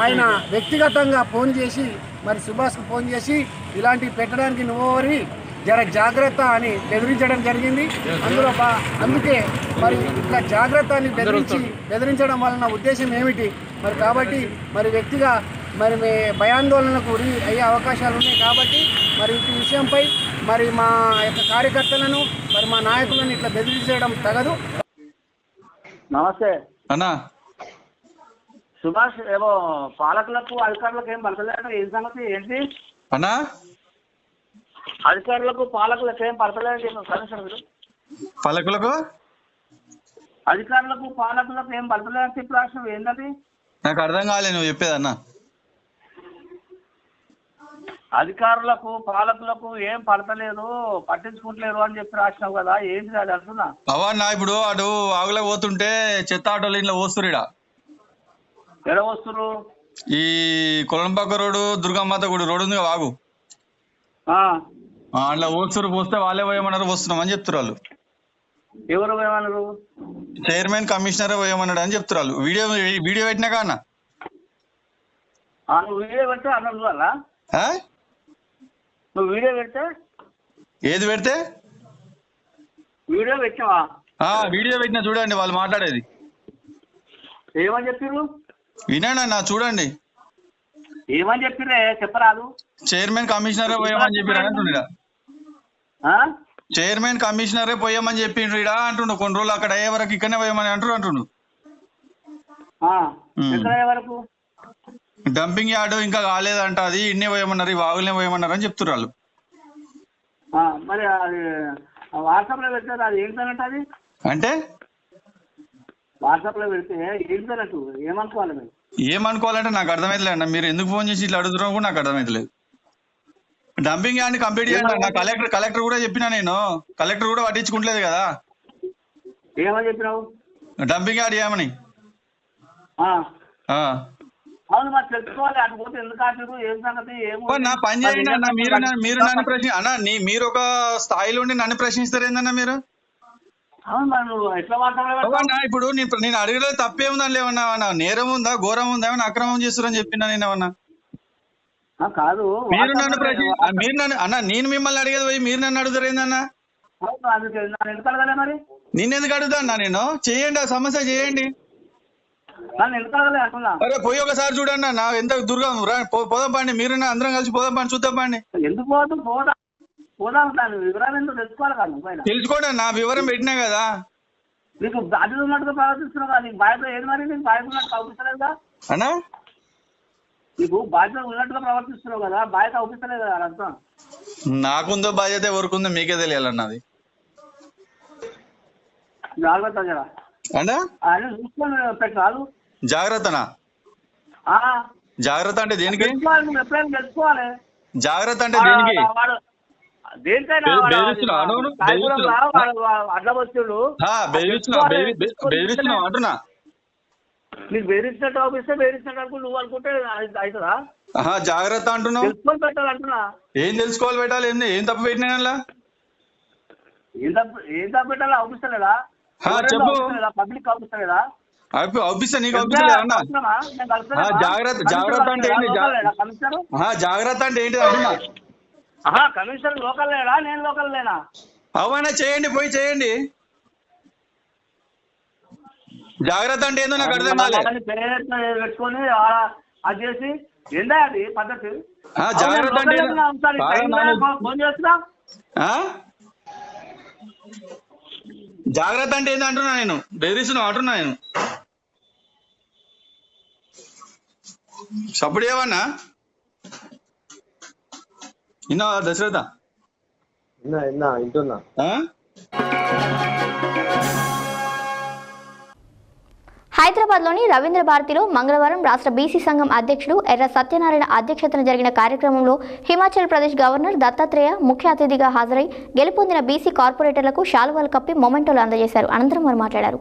ఆయన వ్యక్తిగతంగా ఫోన్ చేసి మరి సుభాష్కు ఫోన్ చేసి ఇలాంటివి పెట్టడానికి నువ్వెవరి జర జాగ్రత్త అని బెదిరించడం జరిగింది. అందుకే మరి ఇట్లా జాగ్రత్త అని బెదిరించడం వలన ఉద్దేశం ఏమిటి మరి కాబట్టి మరి వ్యక్తిగా మరి భయాందోళనకు గురి అయ్యే అవకాశాలు ఉన్నాయి. కాబట్టి మరి ఈ విషయంపై మరి మా యొక్క కార్యకర్తలను మరి మా నాయకులను ఇట్లా బెదిరించడం తగదు. నమస్తే అన్నా. సుభాష్ ఏమో పాలకులకు అధికారులకు ఏం పడతలేదు, ఏం సంగతి ఏంటి అన్నా? అధికారులకు పాలకులకు ఏం పడతలేదు కమిషనర్ పాలకులకు అధికారులకు పాలకులకు ఏం పడతలేదు చెప్పి ఏంటది నాకు అర్థం కాలే నువ్వు చెప్పేదన్నా. అధికారులకు పాలకులకు ఏం పడతలేదు, పట్టించుకుంటలేరు అని చెప్పి రాసినావు కదా, ఏంటి అది అంటున్నా? అవన్నా ఇప్పుడు అటు ఆగులో పోతుంటే చెత్త ఆటోలు ఇంట్లో పోస్తురు. ఎడ వస్తురు? ఈ కొలంపక్క రోడ్డు దుర్గమ్మత గుడి రోడ్డు ఉంది వాగు, అట్లా పోస్తురు. పోస్తే వాళ్ళే పోయమన్నారు, వస్తున్నాం అని చెప్తారు వాళ్ళు. ఎవరు పోయమన్నారు? చైర్మన్, కమిషనర్ పోయమన్నాడు అని చెప్తారు వాళ్ళు. వీడియో పెట్టినాక అన్న నువ్వు వీడియో పెడితే అన్నారు చూడాలా? నువ్వు వీడియో పెడితే ఏది పెడితే వీడియో పెట్టావా? వీడియో పెట్టినా చూడండి వాళ్ళు మాట్లాడేది. ఏమని చెప్పిర్రు? వినండి చూడండి. ఏమని చెప్పిరే చెప్పరాదు? చైర్మన్, కమిషనరే పోయామని చెప్పిరా అంటుండ. చైర్మన్, కమిషనరే పోయామని చెప్పిండ్రు ఇడా అంటుండు. కొన్ని రోజులు అక్కడ అయ్యే వరకు ఇక్కడనే పోయామని అంటుండు. డంపింగ్ యార్డు ఇంకా కాలేదంట, అది ఇన్నే పోయమన్నారు, ఈ వాగులనే పోయమన్నారు అని చెప్తున్నారు వాళ్ళు. మరి అది వాట్సాప్ లో పెట్టారు, అది ఏంటన్నట్టు? అది అంటే వాట్సాప్ లో పెడితే ఏంటన్నట్టు ఏమనుకోవాలి? మీరు ఏమనుకోవాలంటే నాకు అర్థమైతలేదు అన్న. మీరు ఎందుకు ఫోన్ చేసి ఇట్లా అడుగుతున్నారో కూడా నాకు అర్థమైతలేదు. డంపింగ్ యార్డ్ కంప్లీట్ చేయండి అన్న. కలెక్టర్ కూడా చెప్పినా నేను. కలెక్టర్ కూడా పట్టించుకుంటలేదు కదా. ఏమని చెప్పినావు? డంపింగ్ యార్డ్ చేయమని. అవును మరి తెలుసుకోవాలి. అటు పోతే ఎందుకు ఆటలు ఏం సంగతి నా పని చేయండి అన్న. మీరు నన్ను ప్రశ్న అన్న, మీరు ఒక స్థాయిలో ఉండి నన్ను ప్రశ్నిస్తారు ఏందన్నా మీరు? ఇప్పుడు నేను అడిగలేదు తప్పేముందని ఏమన్నా నేరం ఉందా, ఘోరం ఉందా, ఏమన్నా అక్రమం చేస్తారని చెప్పినా నేను ఏమన్నా? కాదు, మీరు నన్ను అన్న, నేను మిమ్మల్ని అడిగేది పోయి మీరు నన్ను అడుగుతారు ఏందన్నా? నిన్నెందుకు అడుగుతా అన్నా నేను? చేయండి, ఆ సమస్య చేయండి. అరే పోయి ఒకసారి చూడండి అన్న, ఎంత దుర్గం. పోదాం పండి, మీరు అందరం కలిసి పోదాం పండి, చూద్దాం పండి. తెలుసుకోండి అన్న, వివరం పెట్టినా కదా. నీకు బాధ్యత ఉన్నట్టుగా ప్రవర్తిస్తున్నావు, నీకు బాధ్యత ఏది మరి? నీకు బాధ్యత ఉన్నట్టు అవుపిస్తలేదుగా అన్నా? నీకు బాధ్యత ఉన్నట్టుగా ప్రవర్తిస్తున్నావు కదా, బాధ్యత అవుపిస్తలేదు కదా అర్థం. నాకుందో బాధ్యత ఎవరికుందో మీకే తెలియాలన్నది. జాగ్రత్త జరా అంటే చూసుకొని పెట్టాలి. జాగ్రత్తనా? జాగ్రత్త అంటే దేనికి? ఎప్పుడైనా తెలుసుకోవాలి. జాగ్రత్త అంటే దేనికి? దేనికైనా అడ్ల వస్తువులు బెదిరిస్తున్నావు అంటున్నా. నీకు బెదిరించినట్టు అవుపిస్తే బెదిరించినట్టు అనుకో నువ్వు అనుకుంటే అవుతుందా? జాగ్రత్త అంటున్నావు. తెలుసుకొని పెట్టాలి అంటున్నా. ఏం తెలుసుకోవాలి పెట్టాలి? ఏం తప్పు పెట్టినా ఏం తప్పు పెట్టాలి? అవుపిస్తలేదా? చెప్పు. పబ్లిక్ అవుపిస్తలేదా? అవుపిస్తా, నీకు అవుపిస్తలేదా అన్న? జాగ్రత్త అంటే ఏంటి? జాగ్రత్త అంటే ఏంటి అంటున్నా? కమిషనర్ లోకల్ లేడా, నేను లోకల్ లేనా? అవునా, చేయండి, పోయి చేయండి. జాగ్రత్త అంటే ఏందో నాకు అర్థం కాలేదు. పెట్టుకొని అది చేసి ఏందా అది పద్ధతి? జాగ్రత్త అంటే ఫోన్ చేస్తున్నా. జాగ్రత్త అంటే ఏంది అంటున్నా నేను? బెదిరిస్తున్నావు అంటున్నా నేను. సప్పుడు ఏమన్నా ఇన్నా దశరథ? వింటున్నా. హై హైదరాబాద్లోని రవీంద్ర భారతిలో మంగళవారం రాష్ట్ర బీసీ సంఘం అధ్యక్షుడు ఎర్ర సత్యనారాయణ అధ్యక్షతన జరిగిన కార్యక్రమంలో హిమాచల్ ప్రదేశ్ గవర్నర్ దత్తాత్రేయ ముఖ్య అతిథిగా హాజరై గెలుపొందిన బీసీ కార్పొరేటర్లకు శాలువాలు కప్పి మొమెంటోలు అందజేశారు. అనంతరం వారు మాట్లాడారు.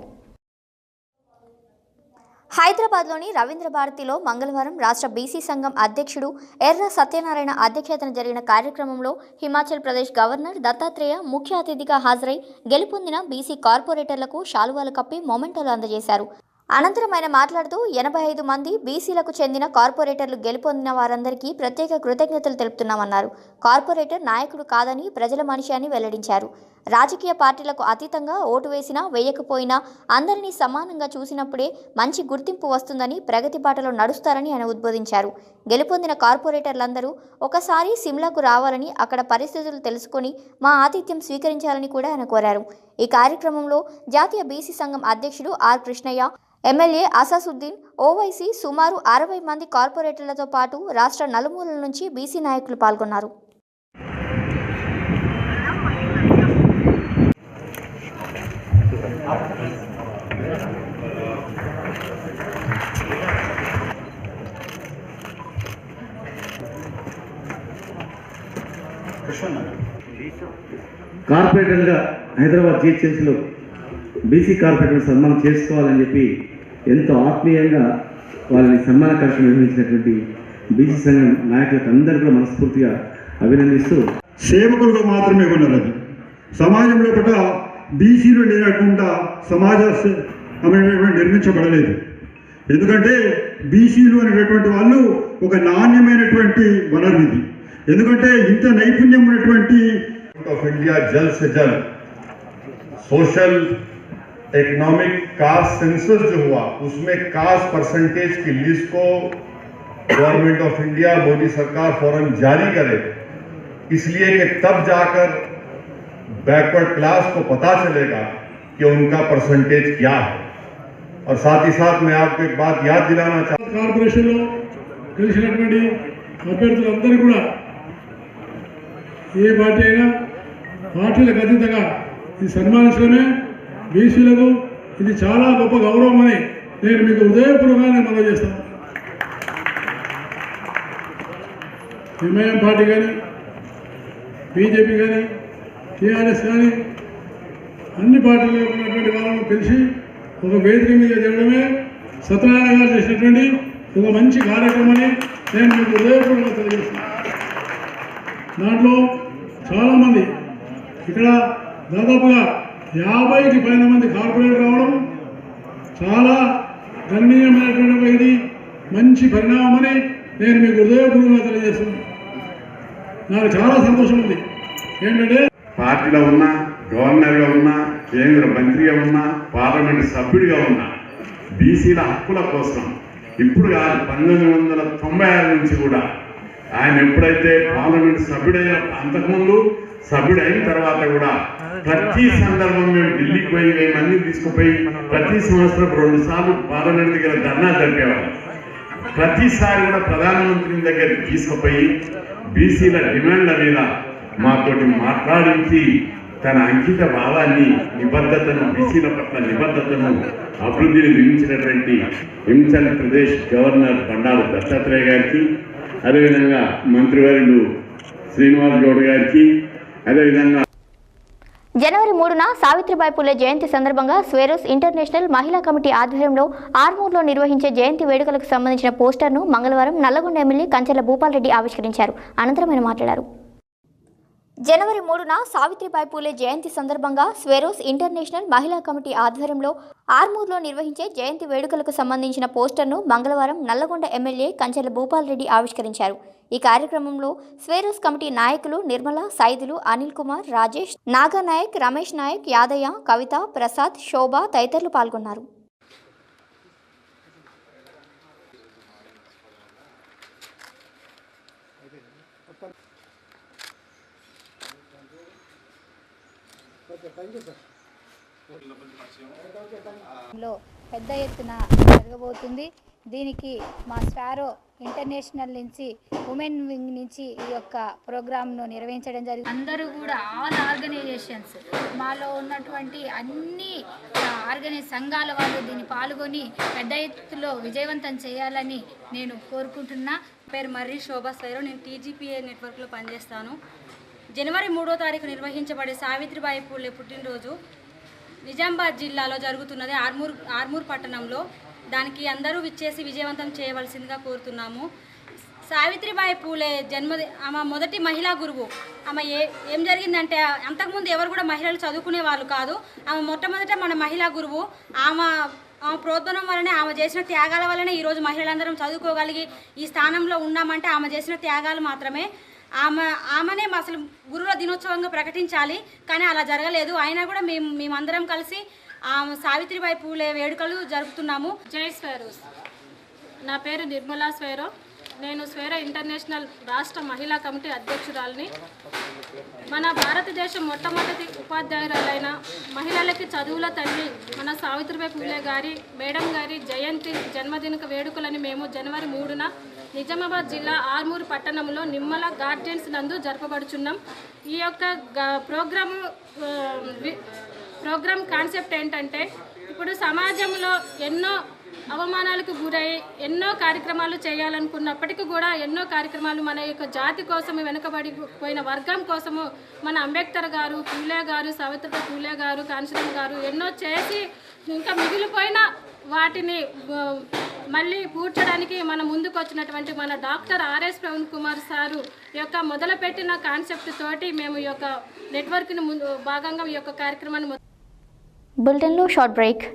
హైదరాబాద్లోని రవీంద్ర భారతిలో మంగళవారం రాష్ట్ర బీసీ సంఘం అధ్యక్షుడు ఎర్ర సత్యనారాయణ అధ్యక్షతన జరిగిన కార్యక్రమంలో హిమాచల్ ప్రదేశ్ గవర్నర్ దత్తాత్రేయ ముఖ్య అతిథిగా హాజరై గెలుపొందిన బీసీ కార్పొరేటర్లకు శాలువాలు కప్పి మొమెంటోలు అందజేశారు. అనంతరం ఆయన మాట్లాడుతూ 85 మంది బీసీలకు చెందిన కార్పొరేటర్లు గెలుపొందిన వారందరికీ ప్రత్యేక కృతజ్ఞతలు తెలుపుతున్నామన్నారు. కార్పొరేటర్ నాయకుడు కాదని ప్రజల మనిషి అని వెల్లడించారు. రాజకీయ పార్టీలకు అతీతంగా ఓటు వేసినా వేయకపోయినా అందరినీ సమానంగా చూసినప్పుడే మంచి గుర్తింపు వస్తుందని, ప్రగతి బాటలో నడుస్తారని ఆయన ఉద్బోధించారు. గెలుపొందిన కార్పొరేటర్లందరూ ఒకసారి సిమ్లాకు రావాలని, అక్కడ పరిస్థితులు తెలుసుకొని మా ఆతిథ్యం స్వీకరించాలని కూడా ఆయన కోరారు. ఈ కార్యక్రమంలో జాతీయ బీసీ సంఘం అధ్యక్షుడు ఆర్ కృష్ణయ్య, ఎమ్మెల్యే అసాసుద్దీన్ ఓవైసీ, సుమారు 60 మంది కార్పొరేటర్లతో పాటు రాష్ట్ర నలుమూలల నుంచి బీసీ నాయకులు పాల్గొన్నారు. కార్పొరేటర్గా హైదరాబాద్ జిహెచ్ఎంసీలో బీసీ కార్పొరేటర్ సన్మానం చేసుకోవాలని చెప్పి ఎంతో ఆత్మీయంగా వాళ్ళని సన్మాన కార్యక్రమం నిర్వహించినటువంటి బీసీ సంఘం నాయకులకు అందరూ కూడా మనస్ఫూర్తిగా అభినందిస్తూ, సేవకులుగా మాత్రమే ఉన్నారు. అది సమాజంలో పట్ల బీసీలు లేకుండా సమాజ అనేటువంటి నిర్మించబడలేదు. ఎందుకంటే బీసీలు అనేటటువంటి వాళ్ళు ఒక నాణ్యమైనటువంటి వనరు ఇది. ఎందుకంటే ఇంత నైపుణ్యం ఉన్నటువంటి ऑफ इंडिया जल्द से जल्द सोशल इकोनॉमिक कास्ट सेंसस जो हुआ उसमें कास्ट परसेंटेज की लिस्ट को गवर्नमेंट ऑफ इंडिया मोदी सरकार फौरन जारी करे, इसलिए कि तब जाकर बैकवर्ड क्लास को पता चलेगा कि उनका परसेंटेज क्या है। और साथ ही साथ मैं आपको एक बात याद दिलाना चाहता हूं, కార్పొరేషన్ లో గెలిచినటువంటి అభ్యర్థులందరూ కూడా ఏ పార్టీ అయినా పార్టీలకు అతీతంగా ఇది సన్మానించడమే బీసీలకు ఇది చాలా గొప్ప గౌరవం అని నేను మీకు హృదయపూర్వకంగా మనవి చేస్తాను. ఎంఐఎం పార్టీ కానీ, బీజేపీ కానీ, టీఆర్ఎస్ కానీ అన్ని పార్టీల్లో ఉన్నటువంటి వాళ్ళను పిలిచి ఒక వేదిక మీద జరగడమే సత్యనారాయణ గారు చేసినటువంటి ఒక మంచి కార్యక్రమని నేను మీకు హృదయపూర్వకంగా తెలియజేస్తున్నాను. దాంట్లో చాలామంది ఇక్కడ దాదాపుగా 50కి పైన మంది కార్పొరేటర్ రావడం చాలా గణనీయమైనటువంటి ఇది మంచి పరిణామమని నేను మీకు హృదయపూర్వకంగా తెలియజేస్తున్నాను. నాకు చాలా సంతోషం ఉంది. ఏంటంటే పార్టీలో ఉన్నా, గవర్నర్గా ఉన్నా, కేంద్ర మంత్రిగా ఉన్నా, పార్లమెంట్ సభ్యుడిగా ఉన్నా బీసీల హక్కుల కోసం ఇప్పుడు కాదు 1996 నుంచి కూడా ఆయన ఎప్పుడైతే పార్లమెంట్ సభ్యుడైన అంతకుముందు సభ్యుడైన తర్వాత కూడా ప్రతి సందర్భం మేము ఢిల్లీకి పోయి 1000 మందిని తీసుకుపోయి ప్రతి సంవత్సరం 2 సార్లు పార్లమెంట్ దగ్గర ధర్నా జరిపేవాళ్ళం. ప్రతిసారి కూడా ప్రధానమంత్రి దగ్గరికి తీసుకుపోయి బీసీల డిమాండ్ల మీద మాతోటి మాట్లాడించి తన అంకిత భావాన్ని, నిబద్ధతను, బీసీల పట్ల నిబద్ధతను, అభివృద్ధిని బిగించినటువంటి హిమాచల్ ప్రదేశ్ గవర్నర్ బండారు దత్తాత్రేయ గారికి, అదేవిధంగా మంత్రివర్యులు శ్రీనివాస్ గౌడ్ గారికి, అదేవిధంగా జనవరి 3న సావిత్రిబాయి పూలే జయంతి సందర్భంగా స్వేరోస్ ఇంటర్నేషనల్ మహిళా కమిటీ ఆధ్వర్యంలో ఆర్మూర్లో నిర్వహించే జయంతి వేడుకలకు సంబంధించిన పోస్టర్ను మంగళవారం నల్లగొండ ఎమ్మెల్యే కంచెల భూపాల్ రెడ్డి ఆవిష్కరించారు. అనంతరం ఆయన మాట్లాడారు. జనవరి 3న సావిత్రిబాయి పూలే జయంతి సందర్భంగా స్వేరోస్ ఇంటర్నేషనల్ మహిళా కమిటీ ఆధ్వర్యంలో ఆర్మూర్లో నిర్వహించే జయంతి వేడుకలకు సంబంధించిన పోస్టర్ను మంగళవారం నల్లగొండ ఎమ్మెల్యే కంచెల భూపాల్ రెడ్డి ఆవిష్కరించారు. ఈ కార్యక్రమంలో స్వేరోస్ కమిటీ నాయకులు నిర్మల, సైదులు, అనిల్ కుమార్, రాజేష్, నాగనాయక్, రమేష్ నాయక్, యాదయ్య, కవిత, ప్రసాద్, శోభ తదితరులు పాల్గొన్నారు. పెద్ద ఎత్తున జరగబోతుంది. దీనికి మా స్వారో ఇంటర్నేషనల్ నుంచి ఉమెన్ వింగ్ నుంచి ఈ యొక్క ప్రోగ్రామ్ను నిర్వహించడం జరిగింది. అందరూ కూడా ఆల్ ఆర్గనైజేషన్స్ మాలో ఉన్నటువంటి అన్ని సంఘాల వాళ్ళు దీన్ని పాల్గొని పెద్ద ఎత్తులో విజయవంతం చేయాలని నేను కోరుకుంటున్నా. పేరు మర్రి శోభా సైరో, నేను టీజీపీఏ నెట్వర్క్లో పనిచేస్తాను. జనవరి 3వ తారీఖు నిర్వహించబడే సావిత్రిబాయి పూలే పుట్టినరోజు నిజామాబాద్ జిల్లాలో జరుగుతున్నది, ఆర్మూర్ పట్టణంలో. దానికి అందరూ విచ్చేసి విజయవంతం చేయవలసిందిగా కోరుతున్నాము. సావిత్రిబాయి పూలే ఆమె మొదటి మహిళా గురువు. ఆమె ఏం జరిగిందంటే, అంతకుముందు ఎవరు కూడా మహిళలు చదువుకునే వాళ్ళు కాదు. ఆమె మొట్టమొదట మన మహిళా గురువు. ఆమె ప్రోద్బలం వల్లనే, ఆమె చేసిన త్యాగాల వల్లనే ఈరోజు మహిళలందరం చదువుకోగలిగి ఈ స్థానంలో ఉన్నామంటే ఆమె చేసిన త్యాగాలు మాత్రమే. ఆమెనే అసలు గురువుల దినోత్సవంగా ప్రకటించాలి, కానీ అలా జరగలేదు. అయినా కూడా మేమందరం కలిసి సావిత్రిబాయి పూలే వేడుకలు జరుపుతున్నాము. జై స్వేరోస్. నా పేరు నిర్మలా స్వేరో. నేను స్వేరో ఇంటర్నేషనల్ రాష్ట్ర మహిళా కమిటీ అధ్యక్షురాలిని. మన భారతదేశం మొట్టమొదటి ఉపాధ్యాయురాలైన మహిళలకి చదువుల తల్లి మన సావిత్రిబాయి పూలే గారి మేడం గారి జయంతి జన్మదిన వేడుకలని మేము జనవరి 3న నిజామాబాద్ జిల్లా ఆర్మూర్ పట్టణంలో నిమ్మల గార్డెన్స్ నందు జరపబడుచున్నాం. ఈ యొక్క ప్రోగ్రామ్ కాన్సెప్ట్ ఏంటంటే, ఇప్పుడు సమాజంలో ఎన్నో అవమానాలకు గురై ఎన్నో కార్యక్రమాలు చేయాలనుకున్నప్పటికీ కూడా ఎన్నో కార్యక్రమాలు మన యొక్క జాతి కోసము, వెనుకబడిపోయిన వర్గం కోసము మన అంబేద్కర్ గారు, పూలే గారు, సావిత్రిబాయి పూలే గారు, కాంచనం గారు ఎన్నో చేసి ఇంకా మిగిలిపోయిన వాటిని మళ్ళీ పూడ్చడానికి మన ముందుకు వచ్చినటువంటి మన doctor RS Praveen Kumar sir యొక్క మొదలుపెట్టిన కాన్సెప్ట్ తోటి మేము ఈ యొక్క నెట్వర్క్ని భాగంగా ఈ యొక్క కార్యక్రమాన్ని. బులెటిన్లో short break.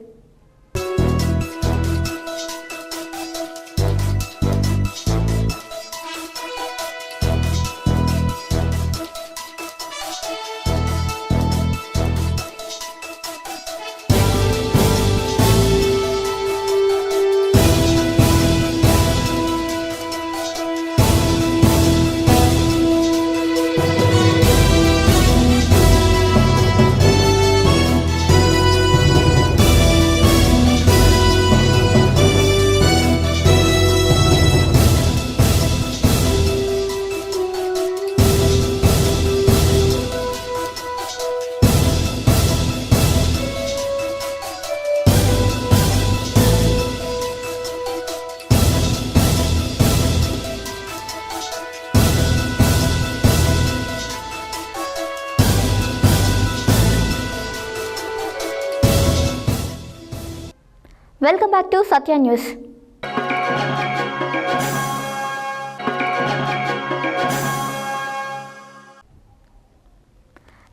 Welcome back to Satya news.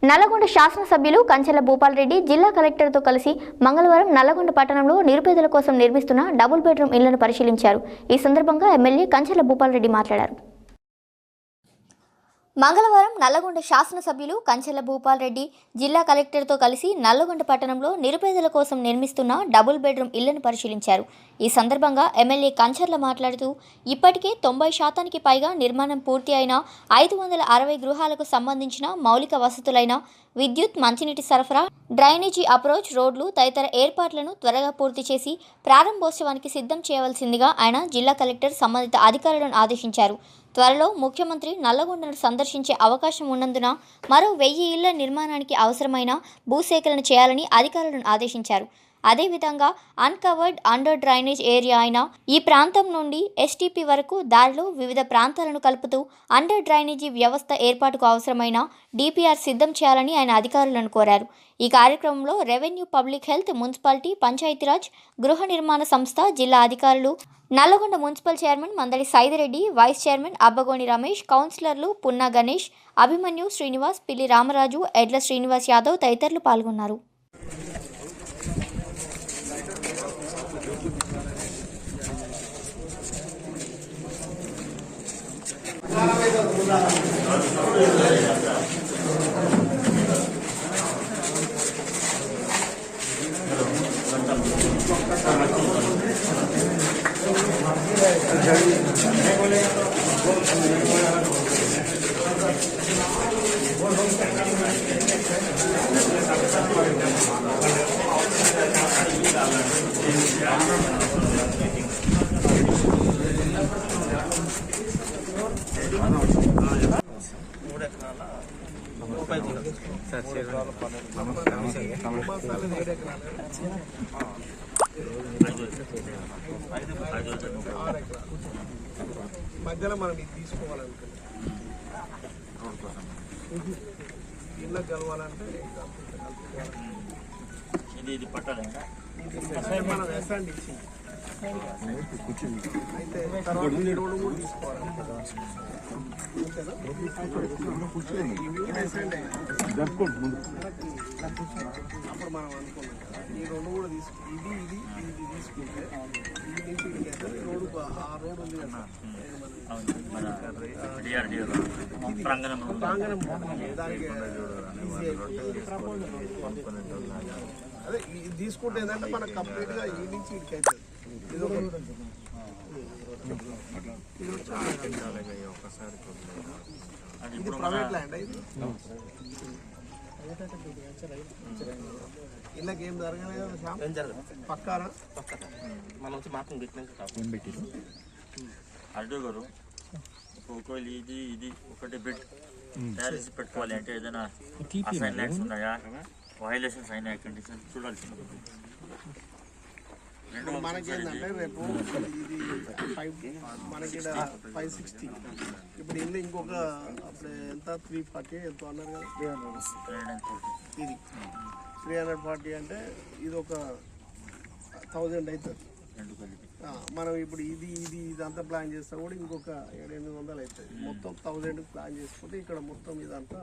Nalgonda శాసనసభ్యులు కంచెల భూపాల్ రెడ్డి జిల్లా కలెక్టర్తో కలిసి మంగళవారం నల్లగొండ పట్టణంలో నిరుపేదల కోసం నిర్మిస్తున్న డబుల్ బెడ్రూమ్ ఇళ్లను పరిశీలించారు. ఈ సందర్భంగా ఎమ్మెల్యే కంచెల భూపాల్ రెడ్డి మాట్లాడారు. మంగళవారం నల్లగొండ శాసనసభ్యులు కంచెల భూపాల్ రెడ్డి జిల్లా కలెక్టర్తో కలిసి నల్లగొండ పట్టణంలో నిరుపేదల కోసం నిర్మిస్తున్న డబుల్ బెడ్రూమ్ ఇళ్లను పరిశీలించారు. ఈ సందర్భంగా ఎమ్మెల్యే కంచర్ల మాట్లాడుతూ ఇప్పటికే 90% పైగా నిర్మాణం పూర్తి అయిన 560 గృహాలకు సంబంధించిన మౌలిక వసతులైన విద్యుత్, మంచినీటి సరఫరా, డ్రైనేజీ అప్రోచ్, రోడ్లు తదితర ఏర్పాట్లను త్వరగా పూర్తి చేసి ప్రారంభోత్సవానికి సిద్ధం చేయవలసిందిగా ఆయన జిల్లా కలెక్టర్ సంబంధిత అధికారులను ఆదేశించారు. త్వరలో ముఖ్యమంత్రి నల్లగొండను సందర్శించే అవకాశం ఉన్నందున మరో 1000 ఇళ్ల నిర్మాణానికి అవసరమైన భూసేకరణ చేయాలని అధికారులను ఆదేశించారు. అదేవిధంగా అన్కవర్డ్ అండర్ డ్రైనేజ్ ఏరియా అయిన ఈ ప్రాంతం నుండి ఎస్టీపీ వరకు దారిలో వివిధ ప్రాంతాలను కలుపుతూ అండర్ డ్రైనేజీ వ్యవస్థ ఏర్పాటుకు అవసరమైన డిపిఆర్ సిద్ధం చేయాలని ఆయన అధికారులను కోరారు. ఈ కార్యక్రమంలో revenue, public health, municipality, Panchayati Raj, గృహ నిర్మాణ సంస్థ జిల్లా అధికారులు, Nalgonda municipal chairman Mandadi Saidireddy, vice chairman Abbagoni Ramesh, కౌన్సిలర్లు పున్నా గణేష్, అభిమన్యు, శ్రీనివాస్, పిల్లి రామరాజు, ఎడ్ల శ్రీనివాస్ యాదవ్ తదితరులు పాల్గొన్నారు. మధ్యలో మనం ఇది తీసుకోవాలనుకుంటున్నాం. ఇళ్ళకి కలవాలంటే ఇది పట్టాలంటే మనం ఎస్ఎండ్ ఇచ్చింది అయితే తర్వాత ఈ రోడ్డు కూడా తీసుకోవాలి. అప్పుడు మనం అనుకున్నాం ఈ రోడ్డు కూడా ఇది తీసుకుంటే ఇది నుంచి ఇడికి ఈ రోడ్డు ఆ రోడ్డు ఉంది కదా ప్రాంగణం దానికి అదే ఇది తీసుకుంటే ఏంటంటే మనకు కంప్లీట్గా ఈ నుంచి ఇడికి అవుతుంది. ఇది ప్రైవేట్ ల్యాండ్ ఇది ఇళ్ళకి ఏం జరగలేదు పక్కారా మనం వచ్చి మార్కింగ్ పెట్టిన అడ్డు గారు ఒకవేళ ఇది ఒకటి బిట్ తయారు చేసి పెట్టుకోవాలి అంటే ఏదైనా అసైన్ ల్యాండ్స్ ఉన్నాయా వైలేషన్స్ అయినా కండిషన్ చూడాల్సింది. మనకి ఏంటంటే రేపు ఇది మనకి 560 ఇప్పుడు ఇల్లు ఇంకొక అప్పుడు ఎంత 340 ఎంతో అన్నారు కదా ఇది 340 అంటే ఇది ఒక 1000 అవుతుంది. మనం ఇప్పుడు ఇదంతా ప్లాన్ చేస్తా కూడా ఇంకొక 700-800 అవుతుంది. మొత్తం 1000 ప్లాన్ చేసుకుంటే ఇక్కడ మొత్తం ఇదంతా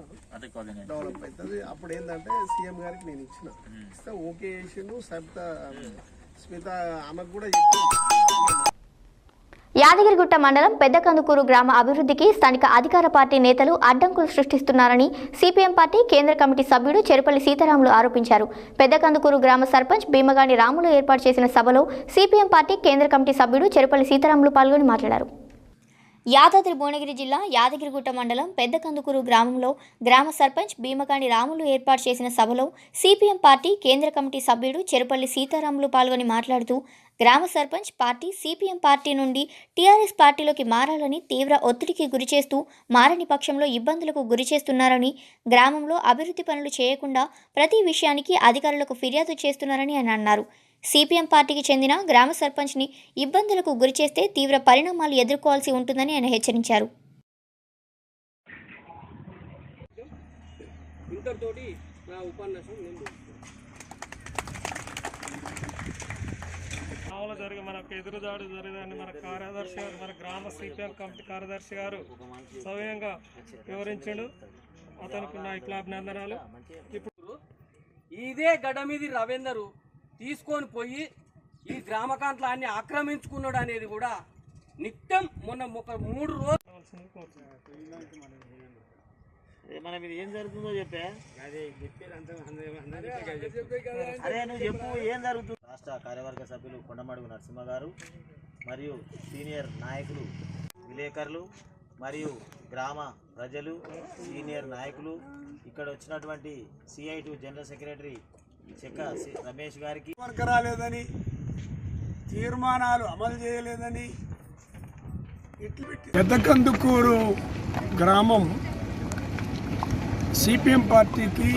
డెవలప్ అవుతుంది. అప్పుడు ఏంటంటే సీఎం గారికి నేను ఇస్తే ఓకే చేసిండు. స్మిత ఆమెకు కూడా యాదగిరిగుట్ట మండలం పెద్దకందుకూరు గ్రామ అభివృద్ధికి స్థానిక అధికార పార్టీ నేతలు అడ్డంకులు సృష్టిస్తున్నారని సిపిఎం పార్టీ కేంద్ర కమిటీ సభ్యుడు చెరుపల్లి సీతారాములు ఆరోపించారు. పెద్దకందుకూరు గ్రామ సర్పంచ్ భీమగాని రాములు ఏర్పాటు చేసిన సభలో సిపిఎం పార్టీ కేంద్ర కమిటీ సభ్యుడు చెరుపల్లి సీతారాములు పాల్గొని మాట్లాడారు. యాదాద్రి భువనగిరి జిల్లా యాదగిరిగుట్ట మండలం పెద్దకందుకూరు గ్రామంలో గ్రామ సర్పంచ్ భీమకాని రాములు ఏర్పాటు చేసిన సభలో సిపిఎం పార్టీ కేంద్ర కమిటీ సభ్యుడు చెరుపల్లి సీతారాములు పాల్గొని మాట్లాడుతూ గ్రామ సర్పంచ్ పార్టీ సిపిఎం పార్టీ నుండి టీఆర్ఎస్ పార్టీలోకి మారాలని తీవ్ర ఒత్తిడికి గురిచేస్తూ మారని పక్షంలో ఇబ్బందులకు గురిచేస్తున్నారని, గ్రామంలో అభివృద్ధి పనులు చేయకుండా ప్రతి విషయానికి అధికారులకు ఫిర్యాదు చేస్తున్నారని ఆయన అన్నారు. సిపిఎం పార్టీకి చెందిన గ్రామ సర్పంచ్ని ఇబ్బందులకు గురిచేస్తే తీవ్ర పరిణామాలు ఎదుర్కోవాల్సి ఉంటుందని ఆయన హెచ్చరించారు. మనకు ఎదురుదాడు జరిగిందని మన కార్యదర్శి గారు, మన గ్రామ సిపిఎం కమిటీ కార్యదర్శి గారు సవ్యంగా వివరించాడు. అతనికి నా ఇట్లా అభినందనాలు. ఇప్పుడు ఇదే గడ్డ మీద రవీందరు తీసుకొని పోయి ఈ గ్రామకాంతలాన్ని ఆక్రమించుకున్నాడు అనేది కూడా నిత్యం మొన్న ఒక 3 రోజులు మనం ఇది ఏం జరుగుతుందో చెప్పే అరే నువ్వు చెప్పు ఏం జరుగుతుంది. రాష్ట్ర కార్యవర్గ సభ్యులు కొండమడుగు నరసింహ గారు మరియు సీనియర్ నాయకులు, విలేకరులు మరియు గ్రామ ప్రజలు, సీనియర్ నాయకులు, ఇక్కడ వచ్చినటువంటి CI2 జనరల్ సెక్రటరీ చెక్క రమేష్ గారికి రాలేదని, తీర్మానాలు అమలు చేయలేదని పెద్దకందుకూరు గ్రామం సిపిఎం పార్టీకి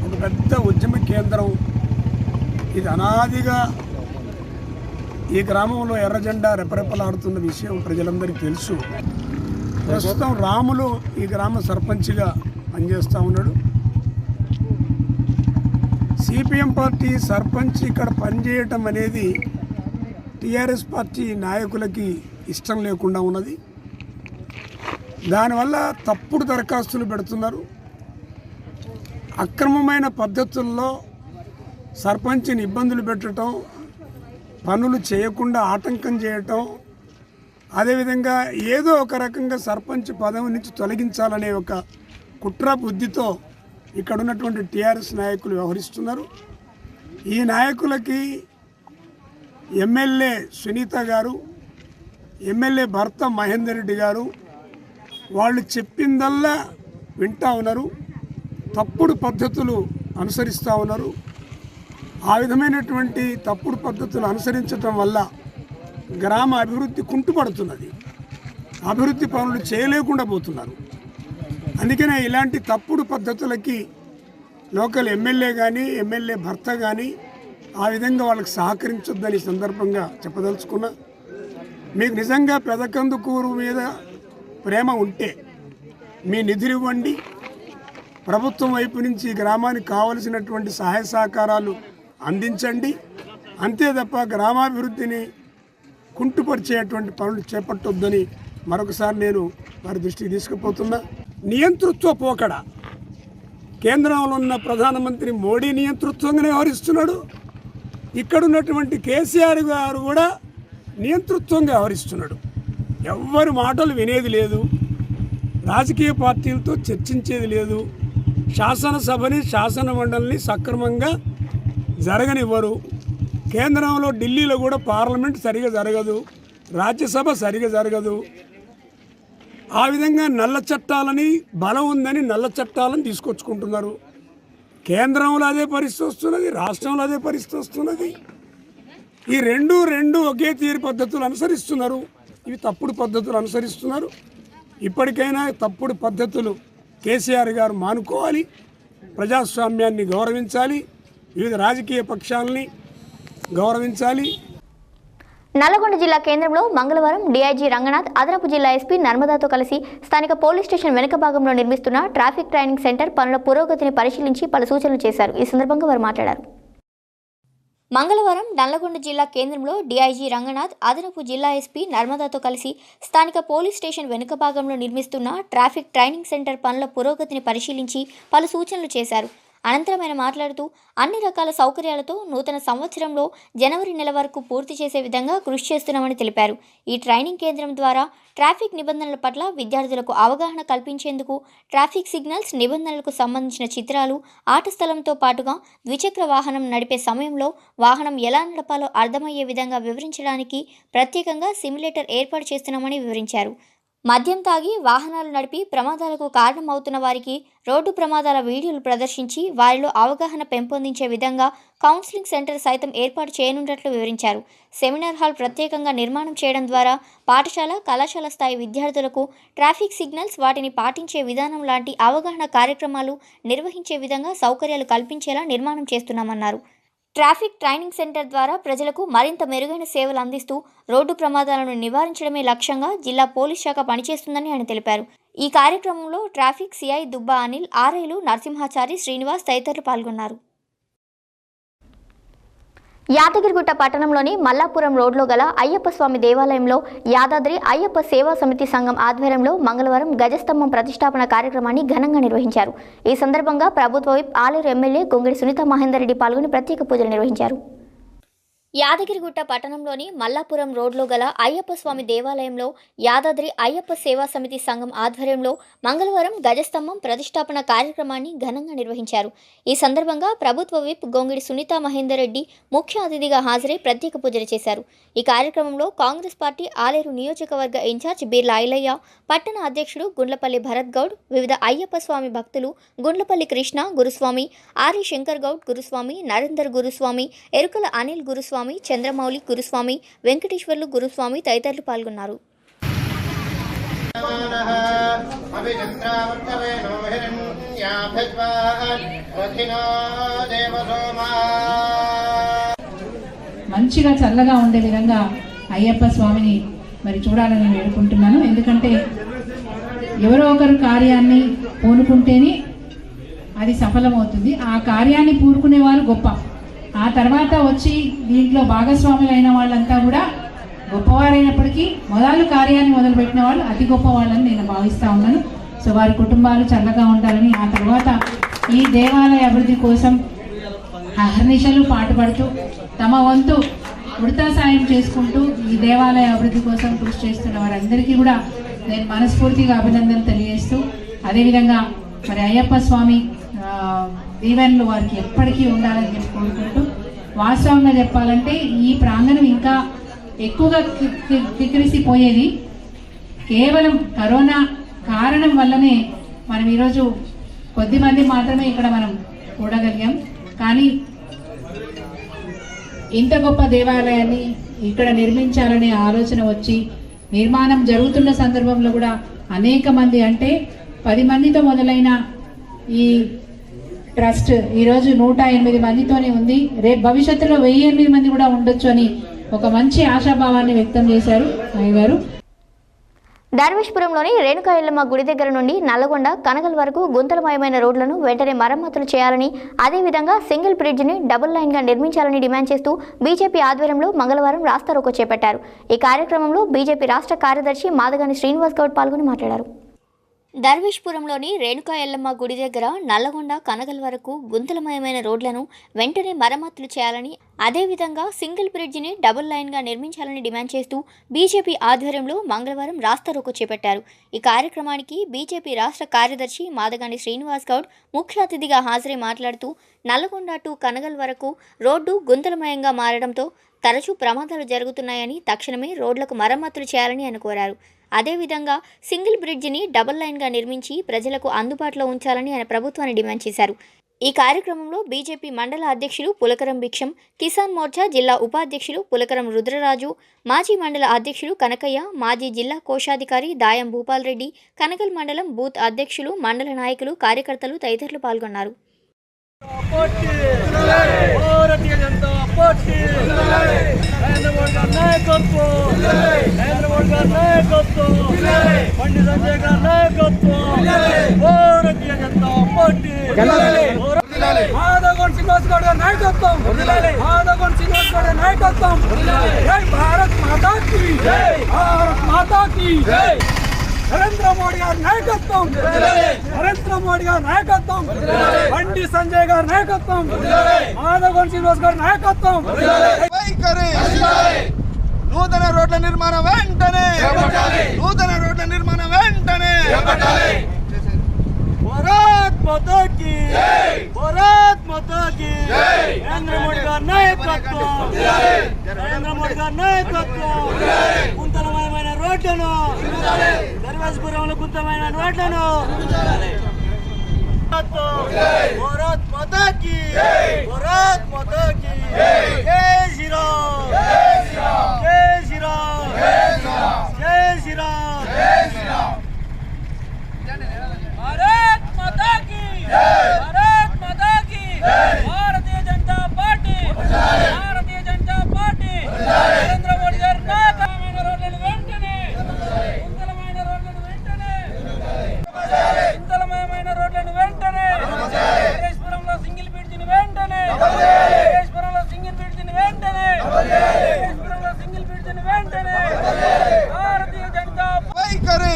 ఒక పెద్ద ఉద్యమ కేంద్రం. ఇది అనాదిగా ఈ గ్రామంలో ఎర్ర జెండా రెపరెపలాడుతున్న విషయం ప్రజలందరికీ తెలుసు. ప్రస్తుతం రాములు ఈ గ్రామ సర్పంచ్గా పనిచేస్తూ ఉన్నాడు. సిపిఎం పార్టీ సర్పంచ్ ఇక్కడ పనిచేయటం అనేది టీఆర్ఎస్ పార్టీ నాయకులకి ఇష్టం లేకుండా ఉన్నది. దానివల్ల తప్పుడు దరఖాస్తులు పెడుతున్నారు. అక్రమమైన పద్ధతుల్లో సర్పంచ్ని ఇబ్బందులు పెట్టడం, పనులు చేయకుండా ఆటంకం చేయటం, అదేవిధంగా ఏదో ఒక రకంగా సర్పంచ్ పదవి నుంచి తొలగించాలనే ఒక కుట్ర బుద్ధితో ఇక్కడ ఉన్నటువంటి టీఆర్ఎస్ నాయకులు వ్యవహరిస్తున్నారు. ఈ నాయకులకి ఎమ్మెల్యే సునీత గారు, ఎమ్మెల్యే భర్త మహేందర్ రెడ్డి గారు వాళ్ళు చెప్పిందల్లా వింటూ ఉన్నారు, తప్పుడు పద్ధతులు అనుసరిస్తూ ఉన్నారు. ఆ విధమైనటువంటి తప్పుడు పద్ధతులు అనుసరించడం వల్ల గ్రామ అభివృద్ధి కుంటుపడుతున్నది. అభివృద్ధి పనులు చేయలేకుండా పోతున్నారు. అందుకనే ఇలాంటి తప్పుడు పద్ధతులకి లోకల్ ఎమ్మెల్యే కానీ ఎమ్మెల్యే భర్త కానీ ఆ విధంగా వాళ్ళకి సహకరించొద్దని సందర్భంగా చెప్పదలుచుకున్నా. మీకు నిజంగా పెదకందుకూరు మీద ప్రేమ ఉంటే మీ నిధులు ఇవ్వండి, ప్రభుత్వం వైపు నుంచి గ్రామానికి కావలసినటువంటి సహాయ సహకారాలు అందించండి. అంతే తప్ప గ్రామాభివృద్ధిని కుంటుపరిచేటువంటి పనులు చేపట్టొద్దని మరొకసారి నేను వారి దృష్టికి తీసుకుపోతున్నా. నియంతృత్వ పోకడ కేంద్రంలో ఉన్న ప్రధానమంత్రి మోడీ నియంతృత్వంగానే వ్యవహరిస్తున్నాడు. ఇక్కడున్నటువంటి కేసీఆర్ గారు కూడా నియంతృత్వంగా వ్యవహరిస్తున్నాడు. ఎవ్వరి మాటలు వినేది లేదు, రాజకీయ పార్టీలతో చర్చించేది లేదు, శాసనసభని శాసన మండలిని సక్రమంగా జరగనివ్వరు. కేంద్రంలో ఢిల్లీలో కూడా పార్లమెంట్ సరిగా జరగదు, రాజ్యసభ సరిగా జరగదు. ఆ విధంగా నల్ల చట్టాలని బలం ఉందని నల్ల చట్టాలను తీసుకొచ్చుకుంటున్నారు. కేంద్రంలో అదే పరిస్థితి వస్తున్నది, రాష్ట్రంలో అదే పరిస్థితి వస్తున్నది. ఈ రెండు ఒకే తీరు పద్ధతులు అనుసరిస్తున్నారు. ఇవి తప్పుడు పద్ధతులు అనుసరిస్తున్నారు. ఇప్పటికైనా తప్పుడు పద్ధతులు కేసీఆర్ గారు మానుకోవాలి, ప్రజాస్వామ్యాన్ని గౌరవించాలి, వివిధ రాజకీయ పక్షాలని గౌరవించాలి. నల్లగొండ జిల్లా కేంద్రంలో మంగళవారం డీఐజీ రంగనాథ్ అదనపు జిల్లా ఎస్పీ నర్మదాతో కలిసి స్థానిక పోలీస్ స్టేషన్ వెనుక భాగంలో నిర్మిస్తున్న ట్రాఫిక్ ట్రైనింగ్ సెంటర్ పనుల పురోగతిని పరిశీలించి పలు సూచనలు చేశారు. ఈ సందర్భంగా వారు మాట్లాడారు. మంగళవారం నల్లగొండ జిల్లా కేంద్రంలో డీఐజీ రంగనాథ్ అదనపు జిల్లా ఎస్పీ నర్మదాతో కలిసి స్థానిక పోలీస్ స్టేషన్ వెనుక భాగంలో నిర్మిస్తున్న ట్రాఫిక్ ట్రైనింగ్ సెంటర్ పనుల పురోగతిని పరిశీలించి పలు సూచనలు చేశారు. అనంతరం ఆయన మాట్లాడుతూ అన్ని రకాల సౌకర్యాలతో నూతన సంవత్సరంలో జనవరి నెల వరకు పూర్తి చేసే విధంగా కృషి చేస్తున్నామని తెలిపారు. ఈ ట్రైనింగ్ కేంద్రం ద్వారా ట్రాఫిక్ నిబంధనల పట్ల విద్యార్థులకు అవగాహన కల్పించేందుకు ట్రాఫిక్ సిగ్నల్స్ నిబంధనలకు సంబంధించిన చిత్రాలు, ఆట స్థలంతో పాటుగా ద్విచక్ర వాహనం నడిపే సమయంలో వాహనం ఎలా నడపాలో అర్థమయ్యే విధంగా వివరించడానికి ప్రత్యేకంగా సిమ్యులేటర్ ఏర్పాటు చేస్తున్నామని వివరించారు. మద్యం తాగి వాహనాలు నడిపి ప్రమాదాలకు కారణమవుతున్న వారికి రోడ్డు ప్రమాదాల వీడియోలు ప్రదర్శించి వారిలో అవగాహన పెంపొందించే విధంగా కౌన్సిలింగ్ సెంటర్ సైతం ఏర్పాటు చేయనున్నట్లు వివరించారు. సెమినార్ హాల్ ప్రత్యేకంగా నిర్మాణం చేయడం ద్వారా పాఠశాల, కళాశాల స్థాయి విద్యార్థులకు ట్రాఫిక్ సిగ్నల్స్, వాటిని పాటించే విధానం లాంటి అవగాహన కార్యక్రమాలు నిర్వహించే విధంగా సౌకర్యాలు కల్పించేలా నిర్మాణం చేస్తున్నామన్నారు. ట్రాఫిక్ ట్రైనింగ్ సెంటర్ ద్వారా ప్రజలకు మరింత మెరుగైన సేవలు అందిస్తూ రోడ్డు ప్రమాదాలను నివారించడమే లక్ష్యంగా జిల్లా పోలీస్ శాఖ పనిచేస్తుందని ఆయన తెలిపారు. ఈ కార్యక్రమంలో ట్రాఫిక్ సిఐ దుబ్బా అనిల్, ఆర్ఐలు నరసింహాచారి, శ్రీనివాస్ తదితరులు పాల్గొన్నారు. యాదగిరిగుట్ట పట్టణంలోని మల్లాపురం రోడ్లో గల అయ్యప్ప స్వామి దేవాలయంలో యాదాద్రి అయ్యప్ప సేవా సమితి సంఘం ఆధ్వర్యంలో మంగళవారం గజస్తంభం ప్రతిష్టాపన కార్యక్రమాన్ని ఘనంగా నిర్వహించారు. ఈ సందర్భంగా ప్రభుత్వ విప్ ఆలేరు ఎమ్మెల్యే గొంగిడి సునీత మహేందర్ రెడ్డి పాల్గొని ప్రత్యేక పూజలు నిర్వహించారు. యాదగిరిగుట్ట పట్టణంలోని మల్లాపురం రోడ్లో గల అయ్యప్ప స్వామి దేవాలయంలో యాదాద్రి అయ్యప్ప సేవా సమితి సంఘం ఆధ్వర్యంలో మంగళవారం గజస్తంభం ప్రతిష్టాపన కార్యక్రమాన్ని ఘనంగా నిర్వహించారు. ఈ సందర్భంగా ప్రభుత్వ విప్ గొంగిడి సునీత మహేందర్ రెడ్డి ముఖ్య అతిథిగా హాజరై ప్రత్యేక పూజలు చేశారు. ఈ కార్యక్రమంలో కాంగ్రెస్ పార్టీ ఆలేరు నియోజకవర్గ ఇన్ఛార్జ్ బీర్లా ఐలయ్య, పట్టణ అధ్యక్షుడు గుండ్లపల్లి భరత్ గౌడ్, వివిధ అయ్యప్ప స్వామి భక్తులు గుండ్లపల్లి కృష్ణ గురుస్వామి, ఆరి శంకర్ గౌడ్ గురుస్వామి, నరేందర్ గురుస్వామి, ఎరుకల అనిల్ గురుస్వామి, చంద్రమౌళి గురుస్వామి, వెంకటేశ్వర్లు గురుస్వామి తదితరులు పాల్గొన్నారు. మంచిగా చల్లగా ఉండే విధంగా అయ్యప్ప స్వామిని మరి చూడాలని వేడుకుంటున్నాను. ఎందుకంటే ఎవరో ఒకరు కార్యాన్ని పూనుకుంటేనే అది సఫలమవుతుంది. ఆ కార్యాన్ని పూనుకునే వాళ్ళు గొప్ప, ఆ తర్వాత వచ్చి దీంట్లో భాగస్వాములైన వాళ్ళంతా కూడా గొప్పవారైనప్పటికీ మొదలు కార్యాన్ని మొదలుపెట్టిన వాళ్ళు అతి గొప్ప వాళ్ళని నేను భావిస్తూ ఉన్నాను. సో వారి కుటుంబాలు చల్లగా ఉండాలని, ఆ తర్వాత ఈ దేవాలయ అభివృద్ధి కోసం అహర్నిశలు పాటుపడుతూ తమ వంతు వృతా సాయం చేసుకుంటూ ఈ దేవాలయ అభివృద్ధి కోసం కృషి చేస్తున్న వారందరికీ కూడా నేను మనస్ఫూర్తిగా అభినందనలు తెలియజేస్తూ, అదేవిధంగా మరి అయ్యప్ప స్వామి దీవెనలు వారికి ఎప్పటికీ ఉండాలని చెప్పి కోరుకుంటూ, వాస్తవంగా చెప్పాలంటే ఈ ప్రాంగణం ఇంకా ఎక్కువగా కిక్కిరిసిపోయేది కేవలం కరోనా కారణం వల్లనే మనం ఈరోజు కొద్దిమంది మాత్రమే ఇక్కడ మనం చూడగలిగాం. కానీ ఇంత గొప్ప దేవాలయాన్ని ఇక్కడ నిర్మించాలనే ఆలోచన వచ్చి నిర్మాణం జరుగుతున్న సందర్భంలో కూడా అనేక మంది, అంటే 10 మందితో మొదలైన ఈ ట్రస్ట్ ఈరోజు 108 మందితోనే ఉంది. రేపు భవిష్యత్తులో 1008 మంది కూడా ఉండొచ్చు అని ఒక మంచి ఆశాభావాన్ని వ్యక్తం చేశారు అయ్యగారు. దర్వేష్పురంలోని రేణుకా ఎల్లమ్మ గుడి దగ్గర నుండి నల్లగొండ కనగల్ వరకు గుంతలమయమైన రోడ్లను వెంటనే మరమ్మతులు చేయాలని, అదేవిధంగా సింగిల్ బ్రిడ్జిని డబుల్ లైన్గా నిర్మించాలని డిమాండ్ చేస్తూ బీజేపీ ఆధ్వర్యంలో మంగళవారం రాస్తారోకో చేపట్టారు. ఈ కార్యక్రమంలో బీజేపీ రాష్ట్ర కార్యదర్శి మాదగాని శ్రీనివాస్ గౌడ్ పాల్గొని మాట్లాడారు. దర్వేష్పురంలోని రేణుకా ఎల్లమ్మ గుడి దగ్గర నల్లగొండ కనగల్ వరకు గుంతలమయమైన రోడ్లను వెంటనే మరమ్మతులు చేయాలని, అదేవిధంగా సింగిల్ బ్రిడ్జిని డబుల్ లైన్గా నిర్మించాలని డిమాండ్ చేస్తూ బీజేపీ ఆధ్వర్యంలో మంగళవారం రాస్తారోకో చేపట్టారు. ఈ కార్యక్రమానికి బీజేపీ రాష్ట్ర కార్యదర్శి మాదగాని శ్రీనివాస్ గౌడ్ ముఖ్య అతిథిగా హాజరై మాట్లాడుతూ నల్లగొండ టు కనగల్ వరకు రోడ్డు గుంతలమయంగా మారడంతో తరచూ ప్రమాదాలు జరుగుతున్నాయని, తక్షణమే రోడ్లకు మరమ్మతులు చేయాలని ఆయన కోరారు. అదేవిధంగా సింగిల్ బ్రిడ్జిని డబుల్ లైన్గా నిర్మించి ప్రజలకు అందుబాటులో ఉంచాలని ఆయన ప్రభుత్వాన్ని డిమాండ్ చేశారు. ఈ కార్యక్రమంలో బీజేపీ మండల అధ్యక్షులు పులకరం భిక్షం, కిసాన్ మోర్చా జిల్లా ఉపాధ్యక్షులు పులకరం రుద్రరాజు, మాజీ మండల అధ్యక్షులు కనకయ్య, మాజీ జిల్లా కోశాధికారి దాయం భూపాల్ రెడ్డి, కనకల్ మండలం బూత్ అధ్యక్షులు, మండల నాయకులు, కార్యకర్తలు తదితరులు పాల్గొన్నారు. భారతీయ జనతా పార్టీ నరేంద్ర మోడీ గారి నాయకత్వం, నరేంద్ర మోడీ గారి నాయకత్వం, బండి సంజయ్ గారి నాయకత్వం, భారతీయ జనతా పార్టీ మాధవగౌడ శ్రీనివాస్ గౌడ్ గారి నాయకత్వం, మాధవగౌడ శ్రీనివాస్ గౌడ్ గారి నాయకత్వం. జై భారత్ మాతా కీ జై, భారత్ మాతా కీ జై. నరేంద్ర మోడీ గారి నాయకత్వం, నరేంద్ర మోడీ గారి నాయకత్వం, బండి సంజయ్ గారి నాయకత్వం, మాధవగౌడ శ్రీనివాస్ గారి నాయకత్వం. నూతన రోడ్ల నిర్మాణం వెంటనే, నూతన రోడ్ల నిర్మాణం వెంటనే. భారత్ మాతా కీ జై, భారత్ మాతా కీ జై. నరేంద్ర మోడీ గారి నాయకత్వం, నరేంద్ర మోడీ గారి నాయకత్వం. గుంతలమయమైన రోడ్లను, దర్వేష్పురంలో గుంతలమైన రోడ్లను. భారత్ మాతా కీ జై, భారత్ మాతా కీ జై. జై శ్రీరామ్, జై శ్రీరామ్, జై శ్రీరామ్, జై శ్రీరామ్, జై శ్రీరామ్. भारत माता की जय, भारत माता की जय. भारतीय जनता पार्टी, भारतीय जनता पार्टी, नरेंद्र मोदी गाరి నాయకత్వం. రోడ్లను వెంటనే, గుంతలమైన రోడ్లను వెంటనే, గుంతలమయమైన రోడ్లను వెంటనే. దర్వేష్పురంలో సింగిల్ బ్రిడ్జిని వెంటనే, దర్వేష్పురంలో సింగిల్ బ్రిడ్జిని వెంటనే, దర్వేష్పురంలో సింగిల్ బ్రిడ్జిని వెంటనే. భారతీయ జనతా వైఖరి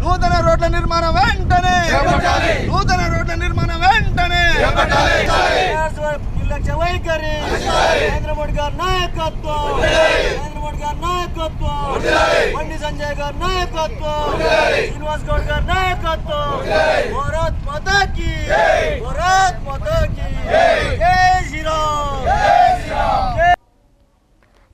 నూతన రోడ్ల నిర్మాణం వెంటనే, నూతన రోడ్ల నిర్మాణం వెంటనే. నిర్లక్ష్య వైఖరి, నరేంద్ర మోడీ గారి నాయకత్వం, నరేంద్ర మోడీ గారి నాయకత్వం, బండి సంజయ్ గారి నాయకత్వం, శ్రీనివాస్ గౌడ్ గారి నాయకత్వం. భారత్ మాతా కీ, భారత్ మాతా కీ జై శ్రీరామ్, జై శ్రీరామ్, జై.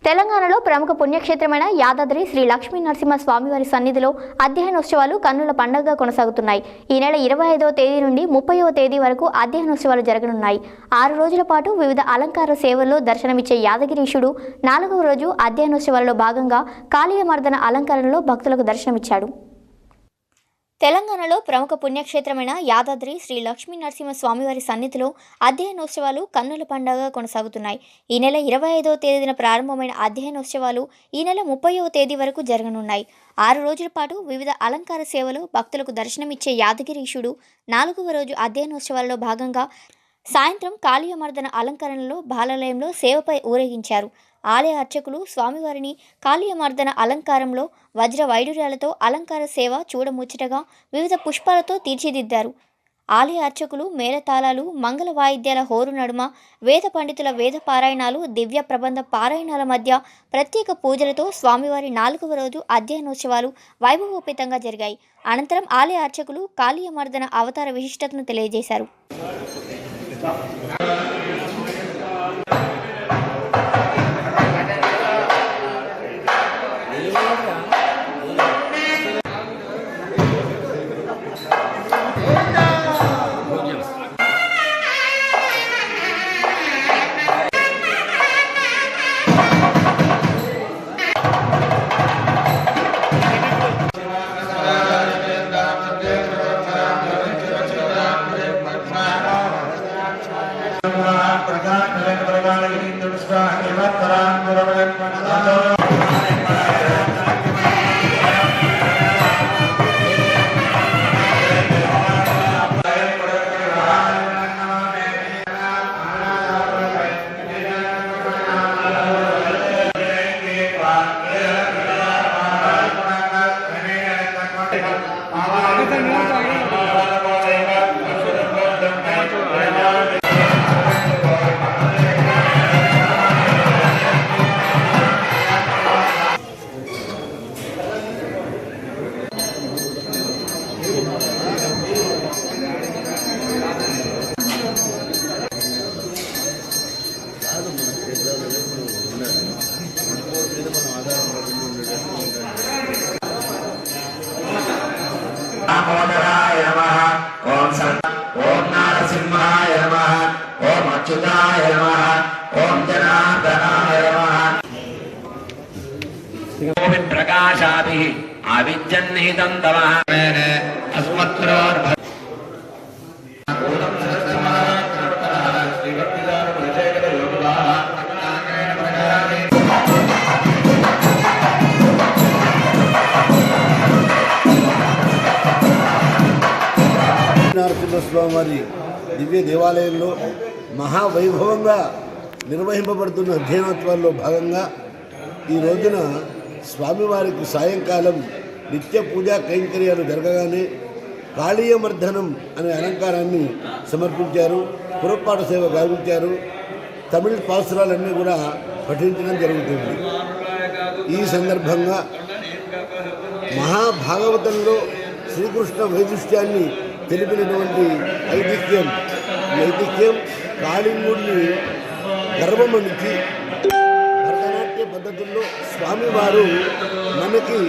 తెలంగాణలో ప్రముఖ పుణ్యక్షేత్రమైన యాదాద్రి శ్రీ లక్ష్మీ నరసింహ స్వామివారి సన్నిధిలో అధ్యయనోత్సవాలు కన్నుల పండుగగా కొనసాగుతున్నాయి. ఈ నెల 25వ తేదీ నుండి 30వ తేదీ వరకు అధ్యయనోత్సవాలు జరగనున్నాయి. 6 రోజుల పాటు వివిధ అలంకార సేవల్లో దర్శనమిచ్చే యాదగిరీశుడు 4వ రోజు అధ్యయనోత్సవాలలో భాగంగా కాళీయమర్దన అలంకరణలో భక్తులకు దర్శనమిచ్చాడు. తెలంగాణలో ప్రముఖ పుణ్యక్షేత్రమైన యాదాద్రి శ్రీ లక్ష్మీ నరసింహ స్వామివారి సన్నిధిలో అధ్యయనోత్సవాలు కన్నుల పండుగగా కొనసాగుతున్నాయి. ఈ నెల 25వ తేదీన ప్రారంభమైన అధ్యయనోత్సవాలు ఈ నెల 30వ తేదీ వరకు జరగనున్నాయి. 6 రోజుల పాటు వివిధ అలంకార సేవలు భక్తులకు దర్శనమిచ్చే యాదగిరీశుడు 4వ రోజు అధ్యయనోత్సవాలలో భాగంగా సాయంత్రం కాళీయమర్దన అలంకరణలో బాలాలయంలో సేవపై ఊరేగించారు. ఆలయ అర్చకులు స్వామివారిని కాళీయమర్దన అలంకారంలో వజ్ర వైడూర్యాలతో అలంకార సేవ చూడముచ్చటగా వివిధ పుష్పాలతో తీర్చిదిద్దారు. ఆలయ అర్చకులు మేళతాళాలు, మంగళ వాయిద్యాల హోరు నడుమ వేద పండితుల వేద పారాయణాలు, దివ్య ప్రబంధ పారాయణాల మధ్య ప్రత్యేక పూజలతో స్వామివారి 4వ రోజు అధ్యయనోత్సవాలు వైభవోపేతంగా జరిగాయి. అనంతరం ఆలయ అర్చకులు కాళీయమర్దన అవతార విశిష్టతను తెలియజేశారు. दामोदराय नमः ओम नारसिंहाय नमः ओम अच्युताय नमः ओम जनार्दनाय नमः ओम प्रकाशाभिः आविज्जन्निहितं तमः अस्मत्रोर्भ నరసింహస్వామి దివ్య దేవాలయంలో మహావైభవంగా నిర్వహింపబడుతున్న అధ్యయనోత్సవాల్లో భాగంగా ఈ రోజున స్వామివారికి సాయంకాలం నిత్య పూజా కైంకర్యాలు జరగగానే కాళీయమర్ధనం అనే అలంకారాన్ని సమర్పించారు, పురపాటు సేవ గావించారు, తమిళ పాసురాలన్నీ కూడా పఠించడం జరుగుతుంది. ఈ సందర్భంగా మహాభాగవతంలో శ్రీకృష్ణ వైదుష్యాన్ని తెలిపినటువంటి ఐతిహ్యం కాళింగుడిని గర్భమణిచి భరతనాట్య పద్ధతుల్లో స్వామివారు మనకి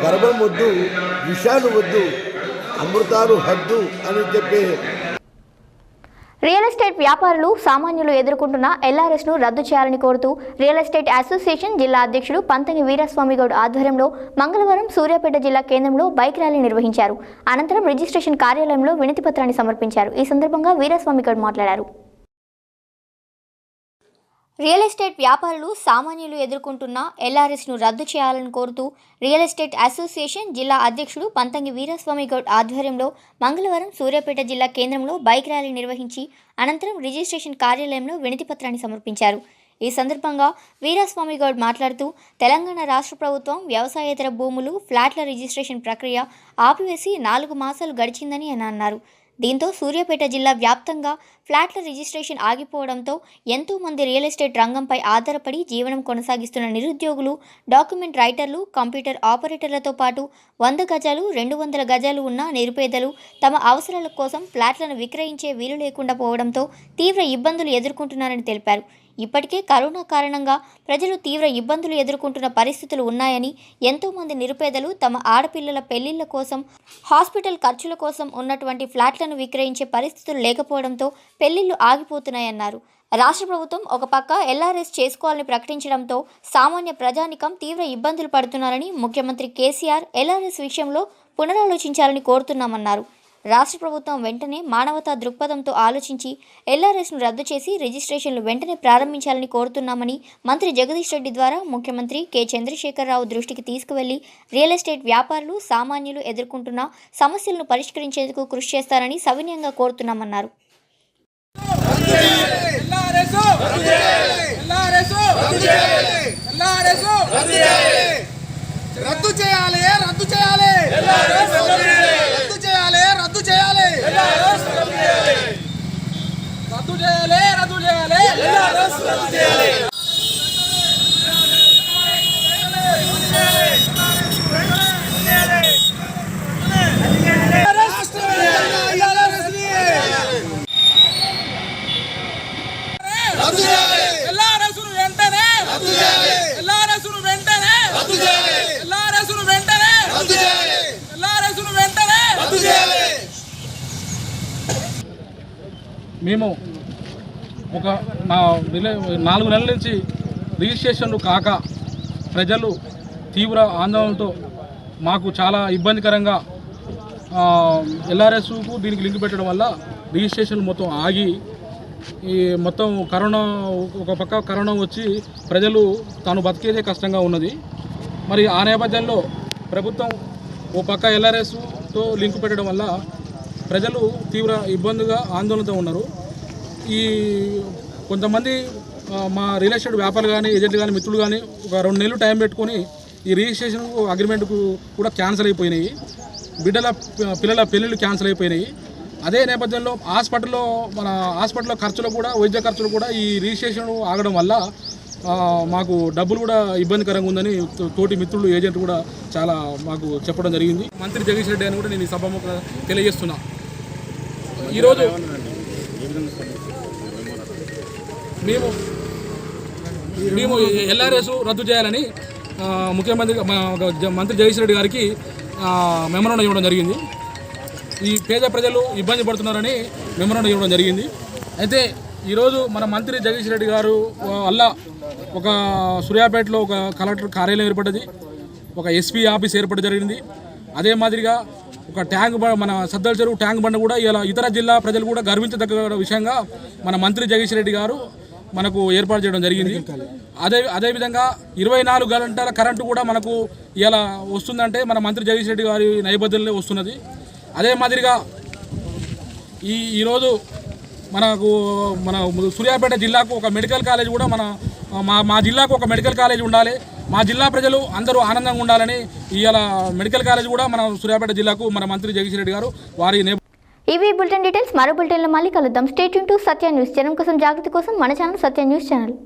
గర్భం వద్దు, విషాలు వద్దు, అమృతాలు హద్దు అని చెప్పే రియల్ ఎస్టేట్ వ్యాపారులు సామాన్యులు ఎదుర్కొంటున్న ఎల్ఆర్ఎస్ను రద్దు చేయాలని కోరుతూ రియల్ ఎస్టేట్ అసోసియేషన్ జిల్లా అధ్యక్షుడు పంతంగి వీరస్వామిగౌడ్ ఆధ్వర్యంలో మంగళవారం సూర్యాపేట జిల్లా కేంద్రంలో బైక్ ర్యాలీ నిర్వహించారు. అనంతరం రిజిస్ట్రేషన్ కార్యాలయంలో వినతి పత్రాన్ని సమర్పించారు. ఈ సందర్భంగా వీరస్వామిగౌడ్ మాట్లాడారు. రియల్ ఎస్టేట్ వ్యాపారులు సామాన్యులు ఎదుర్కొంటున్న ఎల్ఆర్ఎస్ను రద్దు చేయాలని కోరుతూ రియల్ ఎస్టేట్ అసోసియేషన్ జిల్లా అధ్యక్షుడు పంతంగి వీరస్వామిగౌడ్ ఆధ్వర్యంలో మంగళవారం సూర్యాపేట జిల్లా కేంద్రంలో బైక్ ర్యాలీ నిర్వహించి అనంతరం రిజిస్ట్రేషన్ కార్యాలయంలో వినతి పత్రాన్ని సమర్పించారు. ఈ సందర్భంగా వీరస్వామిగౌడ్ మాట్లాడుతూ తెలంగాణ రాష్ట్ర ప్రభుత్వం వ్యవసాయేతర భూములు ఫ్లాట్ల రిజిస్ట్రేషన్ ప్రక్రియ ఆపివేసి 4 మాసాలు గడిచిందని ఆయన అన్నారు. దీంతో సూర్యాపేట జిల్లా వ్యాప్తంగా ఫ్లాట్ల రిజిస్ట్రేషన్ ఆగిపోవడంతో ఎంతోమంది రియల్ ఎస్టేట్ రంగంపై ఆధారపడి జీవనం కొనసాగిస్తున్న నిరుద్యోగులు, డాక్యుమెంట్ రైటర్లు, కంప్యూటర్ ఆపరేటర్లతో పాటు 100 గజాలు 200 గజాలు ఉన్న నిరుపేదలు తమ అవసరాల కోసం ఫ్లాట్లను విక్రయించే వీలు లేకుండా పోవడంతో తీవ్ర ఇబ్బందులు ఎదుర్కొంటున్నారని తెలిపారు. ఇప్పటికే కరోనా కారణంగా ప్రజలు తీవ్ర ఇబ్బందులు ఎదుర్కొంటున్న పరిస్థితులు ఉన్నాయని, ఎంతోమంది నిరుపేదలు తమ ఆడపిల్లల పెళ్లిళ్ల కోసం, హాస్పిటల్ ఖర్చుల కోసం ఉన్నటువంటి ఫ్లాట్లను విక్రయించే పరిస్థితులు లేకపోవడంతో పెళ్లిళ్లు ఆగిపోతున్నాయన్నారు. రాష్ట్ర ప్రభుత్వం ఒక పక్క ఎల్ఆర్ఎస్ చేసుకోవాలని ప్రకటించడంతో సామాన్య ప్రజానికం తీవ్ర ఇబ్బందులు పడుతున్నారని, ముఖ్యమంత్రి కేసీఆర్ ఎల్ఆర్ఎస్ విషయంలో పునరాలోచించాలని కోరుతున్నామన్నారు. రాష్ట్ర ప్రభుత్వం వెంటనే మానవతా దృక్పథంతో ఆలోచించి ఎల్ఆర్ఎస్ను రద్దు చేసి రిజిస్ట్రేషన్లు వెంటనే ప్రారంభించాలని కోరుతున్నామని మంత్రి జగదీష్ రెడ్డి ద్వారా ముఖ్యమంత్రి కె చంద్రశేఖరరావు దృష్టికి తీసుకువెళ్లి రియల్ ఎస్టేట్ వ్యాపారులు సామాన్యులు ఎదుర్కొంటున్న సమస్యలను పరిష్కరించేందుకు కృషి చేస్తారని సవినయంగా కోరుతున్నామన్నారు. రద్దు చేయాలి, రద్దు చేయాలి, రద్దు చేయాలి, రద్దు చేయాలి, రద్దు చేయాలి, రద్దు చేయాలి, రద్దు చేయాలి. మేము ఒక 4 నెలల నుంచి రిజిస్ట్రేషన్లు కాక ప్రజలు తీవ్ర ఆందోళనతో మాకు చాలా ఇబ్బందికరంగా ఎల్ఆర్ఎస్కు దీనికి లింక్ పెట్టడం వల్ల రిజిస్ట్రేషన్ మొత్తం ఆగి ఈ మొత్తం కరోనా ఒక పక్క కరోనా వచ్చి ప్రజలు తాను బతికేదే కష్టంగా ఉన్నది. మరి ఆ నేపథ్యంలో ప్రభుత్వం ఓ పక్క ఎల్ఆర్ఎస్తో లింక్ పెట్టడం వల్ల ప్రజలు తీవ్ర ఇబ్బందిగా ఆందోళనతో ఉన్నారు. ఈ కొంతమంది మా రియల్ ఎస్టేట్ వ్యాపారులు కానీ ఏజెంట్లు కానీ మిత్రులు కానీ ఒక 2 నెలలు టైం పెట్టుకొని ఈ రిజిస్ట్రేషన్ అగ్రిమెంట్కు కూడా క్యాన్సిల్ అయిపోయినాయి. పిల్లల పెళ్ళిళ్ళు క్యాన్సిల్ అయిపోయినాయి. అదే నేపథ్యంలో హాస్పిటల్లో ఖర్చులు కూడా వైద్య ఖర్చులు కూడా ఈ రిజిస్ట్రేషన్ ఆగడం వల్ల మాకు డబ్బులు కూడా ఇబ్బందికరంగా ఉందని తోటి మిత్రులు ఏజెంట్ కూడా చాలా మాకు చెప్పడం జరిగింది. మంత్రి జగదీష్ రెడ్డి అని కూడా నేను ఈ సభముఖంగా తెలియజేస్తున్నా. ఈరోజు మేము ఎల్ఆర్ఎస్ రద్దు చేయాలని ముఖ్యమంత్రి మంత్రి జగదీష్ రెడ్డి గారికి మెమోరాండం ఇవ్వడం జరిగింది. ఈ పేద ప్రజలు ఇబ్బంది పడుతున్నారని మెమోరాండం ఇవ్వడం జరిగింది. అయితే ఈరోజు మన మంత్రి జగదీష్ రెడ్డి గారు వల్ల ఒక సూర్యాపేటలో ఒక కలెక్టర్ కార్యాలయం ఏర్పడ్డది, ఒక ఎస్పీ ఆఫీస్ ఏర్పడడం జరిగింది. అదే మాదిరిగా ఒక ట్యాంక్ మన సద్దల చెరువు ట్యాంక్ బండ్ కూడా ఇలా ఇతర జిల్లా ప్రజలు కూడా గర్వించదగ్గ విషయంగా మన మంత్రి జగదీష్ రెడ్డి గారు మనకు ఏర్పాటు చేయడం జరిగింది. అదేవిధంగా 24 గంటల కరెంటు కూడా మనకు ఇలా వస్తుందంటే మన మంత్రి జగదీష్ రెడ్డి గారి నేపథ్యంలో వస్తున్నది. అదే మాదిరిగా ఈరోజు మన సూర్యాపేట జిల్లాకు ఒక మెడికల్ కాలేజ్ కూడా మా జిల్లాకు ఒక మెడికల్ కాలేజ్ ఉండాలి, మా జిల్లా ప్రజలు అందరూ ఆనందంగా ఉండాలని ఇవాళ మెడికల్ కాలేజ్ కూడా మన సూర్యాపేట జిల్లాకు మన మంత్రి జగదీష్ రెడ్డి గారు వారి ఇవి బులెటిన్ డీటెయిల్స్. మరో బులెటిన్లో మళ్ళీ కలుద్దాం. Stay tune to Satya news. జనం కోసం జాగృతి కోసం మన ఛానల్ సత్య న్యూస్ ఛానల్.